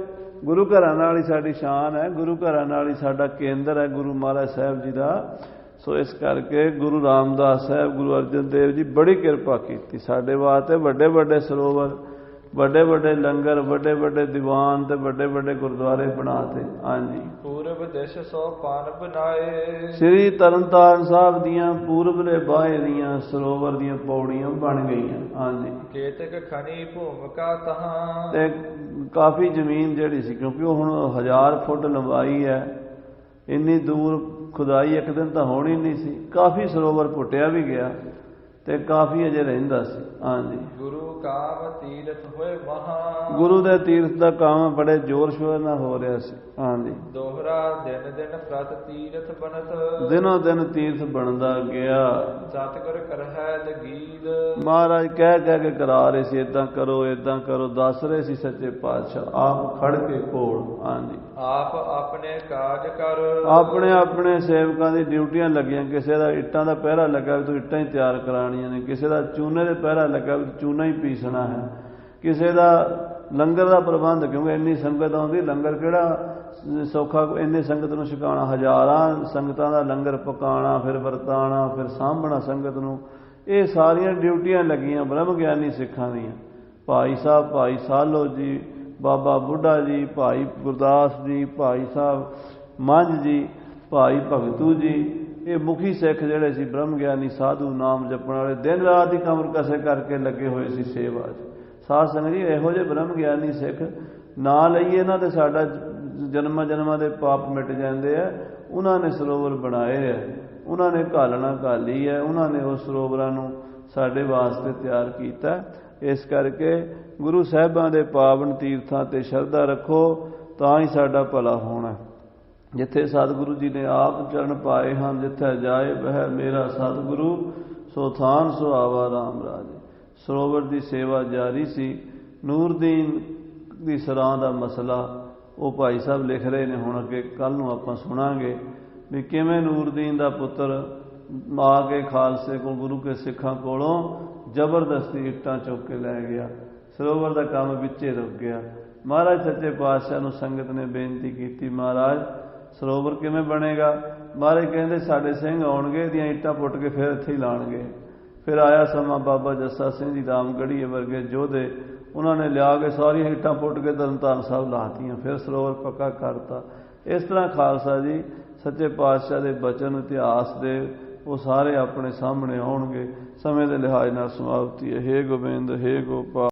ਗੁਰੂ ਘਰਾਂ ਨਾਲ ਹੀ ਸਾਡੀ ਸ਼ਾਨ ਹੈ, ਗੁਰੂ ਘਰਾਂ ਨਾਲ ਹੀ ਸਾਡਾ ਕੇਂਦਰ ਹੈ ਗੁਰੂ ਮਹਾਰਾਜ ਸਾਹਿਬ ਜੀ ਦਾ। ਸੋ ਇਸ ਕਰਕੇ ਗੁਰੂ ਰਾਮਦਾਸ ਸਾਹਿਬ, ਗੁਰੂ ਅਰਜਨ ਦੇਵ ਜੀ ਬੜੀ ਕਿਰਪਾ ਕੀਤੀ ਸਾਡੇ ਵਾਸਤੇ। ਵੱਡੇ ਵੱਡੇ ਸਰੋਵਰ, ਵੱਡੇ ਵੱਡੇ ਲੰਗਰ, ਵੱਡੇ ਵੱਡੇ ਦੀਵਾਨ ਤੇ ਵੱਡੇ ਵੱਡੇ ਗੁਰਦੁਆਰੇ ਬਣਾਤੇ। ਹਾਂਜੀ, ਪੂਰਬ ਦਿਸ਼ ਸੋ ਪਾਨ ਬਨਾਏ, ਸ੍ਰੀ ਤਰਨ ਤਾਰਨ ਸਾਹਿਬ ਦੀਆਂ ਪੂਰਬਲੇ ਬਾਹੇ ਦੀਆਂ ਸਰੋਵਰ ਦੀਆਂ ਪੌੜੀਆਂ ਬਣ ਗਈਆਂ। ਹਾਂਜੀ, ਕੇਤਕ ਖਣੀ ਭੂਮਿਕਾ ਤਹਾਂ, ਤੇ ਕਾਫੀ ਜ਼ਮੀਨ ਜਿਹੜੀ ਸੀ, ਕਿਉਂਕਿ ਉਹ ਹੁਣ 1000 ਫੁੱਟ ਲੰਬਾਈ ਹੈ, ਇੰਨੀ ਦੂਰ ਖੁਦਾਈ ਇੱਕ ਦਿਨ ਤਾਂ ਹੋਣੀ ਨਹੀਂ ਸੀ। ਕਾਫੀ ਸਰੋਵਰ ਪੁੱਟਿਆ ਵੀ ਗਿਆ ਤੇ ਕਾਫੀ ਅਜੇ ਰਹਿੰਦਾ ਸੀ। ਹਾਂਜੀ, ਗੁਰੂ ਕਾਮ ਤੀਰਥ ਹੋਏ ਮਹਾ, ਗੁਰੂ ਦੇ ਤੀਰਥ ਦਾ ਕੰਮ ਬੜੇ ਜ਼ੋਰ ਸ਼ੋਰ ਨਾਲ ਹੋ ਰਿਹਾ ਸੀ। ਹਾਂਜੀ, ਦੋਹਰਾ ਦਿਨ ਦਿਨ ਪ੍ਰਤ ਤੀਰਥ ਬਣਤ, ਦਿਨੋਂ ਦਿਨ ਤੀਰਥ ਬਣਦਾ ਗਿਆ। ਸਤਿਗੁਰ ਕਰਹਿ ਲਗੀਦ, ਮਹਾਰਾਜ ਕਹਿ ਕਹਿ ਕੇ ਕਰਾ ਰਹੇ ਸੀ, ਏਦਾਂ ਕਰੋ ਏਦਾਂ ਕਰੋ, ਦੱਸ ਰਹੇ ਸੀ ਸੱਚੇ ਪਾਤਸ਼ਾਹ ਆਪ ਖੜ ਕੇ ਕੋਲ। ਹਾਂਜੀ, ਆਪ ਆਪਣੇ ਕਾਜ ਕਰ, ਆਪਣੇ ਆਪਣੇ ਸੇਵਕਾਂ ਦੀ ਡਿਊਟੀਆਂ ਲੱਗੀਆਂ। ਕਿਸੇ ਦਾ ਇੱਟਾਂ ਦਾ ਪਹਿਰਾ ਲੱਗਾ ਵੀ ਤੂੰ ਇੱਟਾਂ ਹੀ ਤਿਆਰ ਕਰਾਉਣੀਆਂ ਨੇ, ਕਿਸੇ ਦਾ ਚੂਨੇ ਦੇ ਪਹਿਰਾ ਲੱਗਾ ਵੀ ਚੂਨਾ ਹੀ ਪੀਸਣਾ ਹੈ, ਕਿਸੇ ਦਾ ਲੰਗਰ ਦਾ ਪ੍ਰਬੰਧ, ਕਿਉਂਕਿ ਇੰਨੀ ਸੰਗਤ ਆਉਂਦੀ, ਲੰਗਰ ਕਿਹੜਾ ਸੌਖਾ, ਇੰਨੀ ਸੰਗਤ ਨੂੰ ਛਕਾਉਣਾ, ਹਜ਼ਾਰਾਂ ਸੰਗਤਾਂ ਦਾ ਲੰਗਰ ਪਕਾਉਣਾ, ਫਿਰ ਵਰਤਾਉਣਾ, ਫਿਰ ਸਾਂਭਣਾ ਸੰਗਤ ਨੂੰ। ਇਹ ਸਾਰੀਆਂ ਡਿਊਟੀਆਂ ਲੱਗੀਆਂ ਬ੍ਰਹਮ ਗਿਆਨੀ ਸਿੱਖਾਂ ਦੀਆਂ। ਭਾਈ ਸਾਹਿਬ, ਭਾਈ ਸਾਲੋ ਜੀ, ਬਾਬਾ ਬੁੱਢਾ ਜੀ, ਭਾਈ ਗੁਰਦਾਸ ਜੀ, ਭਾਈ ਸਾਹਿਬ ਮੰਝ ਜੀ, ਭਾਈ ਭਗਤੂ ਜੀ, ਇਹ ਮੁਖੀ ਸਿੱਖ ਜਿਹੜੇ ਸੀ ਬ੍ਰਹਮ ਗਿਆਨੀ ਸਾਧੂ ਨਾਮ ਜਪਣ ਵਾਲੇ, ਦਿਨ ਰਾਤ ਹੀ ਕਮਰ ਕਸੇ ਕਰਕੇ ਲੱਗੇ ਹੋਏ ਸੀ ਸੇਵਾ 'ਚ। ਸਾਧ ਸੰਗਤ ਜੀ, ਇਹੋ ਜਿਹੇ ਬ੍ਰਹਮ ਗਿਆਨੀ ਸਿੱਖ ਨਾ ਲਈਏ ਨਾ ਤੇ ਸਾਡਾ ਜਨਮਾਂ ਜਨਮਾਂ ਦੇ ਪਾਪ ਮਿਟ ਜਾਂਦੇ ਆ। ਉਹਨਾਂ ਨੇ ਸਰੋਵਰ ਬਣਾਏ ਹੈ, ਉਹਨਾਂ ਨੇ ਘਾਲਣਾ ਘਾਲੀ ਹੈ, ਉਹਨਾਂ ਨੇ ਉਸ ਸਰੋਵਰਾਂ ਨੂੰ ਸਾਡੇ ਵਾਸਤੇ ਤਿਆਰ ਕੀਤਾ। ਇਸ ਕਰਕੇ ਗੁਰੂ ਸਾਹਿਬਾਂ ਦੇ ਪਾਵਨ ਤੀਰਥਾਂ ਤੇ ਸ਼ਰਧਾ ਰੱਖੋ ਤਾਂ ਹੀ ਸਾਡਾ ਭਲਾ ਹੋਣਾ। ਜਿੱਥੇ ਸਤਿਗੁਰੂ ਜੀ ਨੇ ਆਪ ਚਰਨ ਪਾਏ ਹਨ, ਜਿੱਥੇ ਜਾਏ ਬਹਿ ਮੇਰਾ ਸਤਿਗੁਰੂ, ਸੋ ਥਾਨ ਸੁਹਾਵਾ ਰਾਮ ਰਾਜੇ। ਸਰੋਵਰ ਦੀ ਸੇਵਾ ਜਾਰੀ ਸੀ। ਨੂਰਦੀਨ ਦੀ ਸਰਾਂ ਦਾ ਮਸਲਾ ਉਹ ਭਾਈ ਸਾਹਿਬ ਲਿਖ ਰਹੇ ਨੇ, ਹੁਣ ਅੱਗੇ ਕੱਲ ਨੂੰ ਆਪਾਂ ਸੁਣਾਂਗੇ ਵੀ ਕਿਵੇਂ ਨੂਰਦੀਨ ਦਾ ਪੁੱਤਰ ਆ ਕੇ ਖਾਲਸੇ ਕੋਲ, ਗੁਰੂ ਕੇ ਸਿੱਖਾਂ ਕੋਲੋਂ ਜ਼ਬਰਦਸਤੀ ਇੱਟਾਂ ਚੁੱਕ ਕੇ ਲੈ ਗਿਆ। ਸਰੋਵਰ ਦਾ ਕੰਮ ਵਿੱਚੇ ਰੁਕ ਗਿਆ। ਮਹਾਰਾਜ ਸੱਚੇ ਪਾਤਸ਼ਾਹ ਨੂੰ ਸੰਗਤ ਨੇ ਬੇਨਤੀ ਕੀਤੀ, ਮਹਾਰਾਜ ਸਰੋਵਰ ਕਿਵੇਂ ਬਣੇਗਾ? ਮਹਾਰਾਜ ਕਹਿੰਦੇ ਸਾਡੇ ਸਿੰਘ ਆਉਣਗੇ, ਇਹਦੀਆਂ ਇੱਟਾਂ ਪੁੱਟ ਕੇ ਫਿਰ ਇੱਥੇ ਹੀ ਲਾਉਣਗੇ। ਫਿਰ ਆਇਆ ਸਮਾਂ, ਬਾਬਾ ਜੱਸਾ ਸਿੰਘ ਜੀ ਰਾਮਗੜ੍ਹੀਏ ਵਰਗੇ ਯੋਧੇ, ਉਹਨਾਂ ਨੇ ਲਿਆ ਕੇ ਸਾਰੀਆਂ ਇੱਟਾਂ ਪੁੱਟ ਕੇ ਤਰਨਤਾਰਨ ਸਾਹਿਬ ਲਾਤੀਆਂ, ਫਿਰ ਸਰੋਵਰ ਪੱਕਾ ਕਰਤਾ। ਇਸ ਤਰ੍ਹਾਂ ਖਾਲਸਾ ਜੀ ਸੱਚੇ ਪਾਤਸ਼ਾਹ ਦੇ ਬਚਨ ਇਤਿਹਾਸ ਦੇ ਉਹ ਸਾਰੇ ਆਪਣੇ ਸਾਹਮਣੇ ਆਉਣਗੇ। ਸਮੇਂ ਦੇ ਲਿਹਾਜ਼ ਨਾਲ ਸਮਾਪਤੀ ਹੈ। ਹੇ ਗੋਬਿੰਦ, ਹੇ ਗੋਪਾਲ।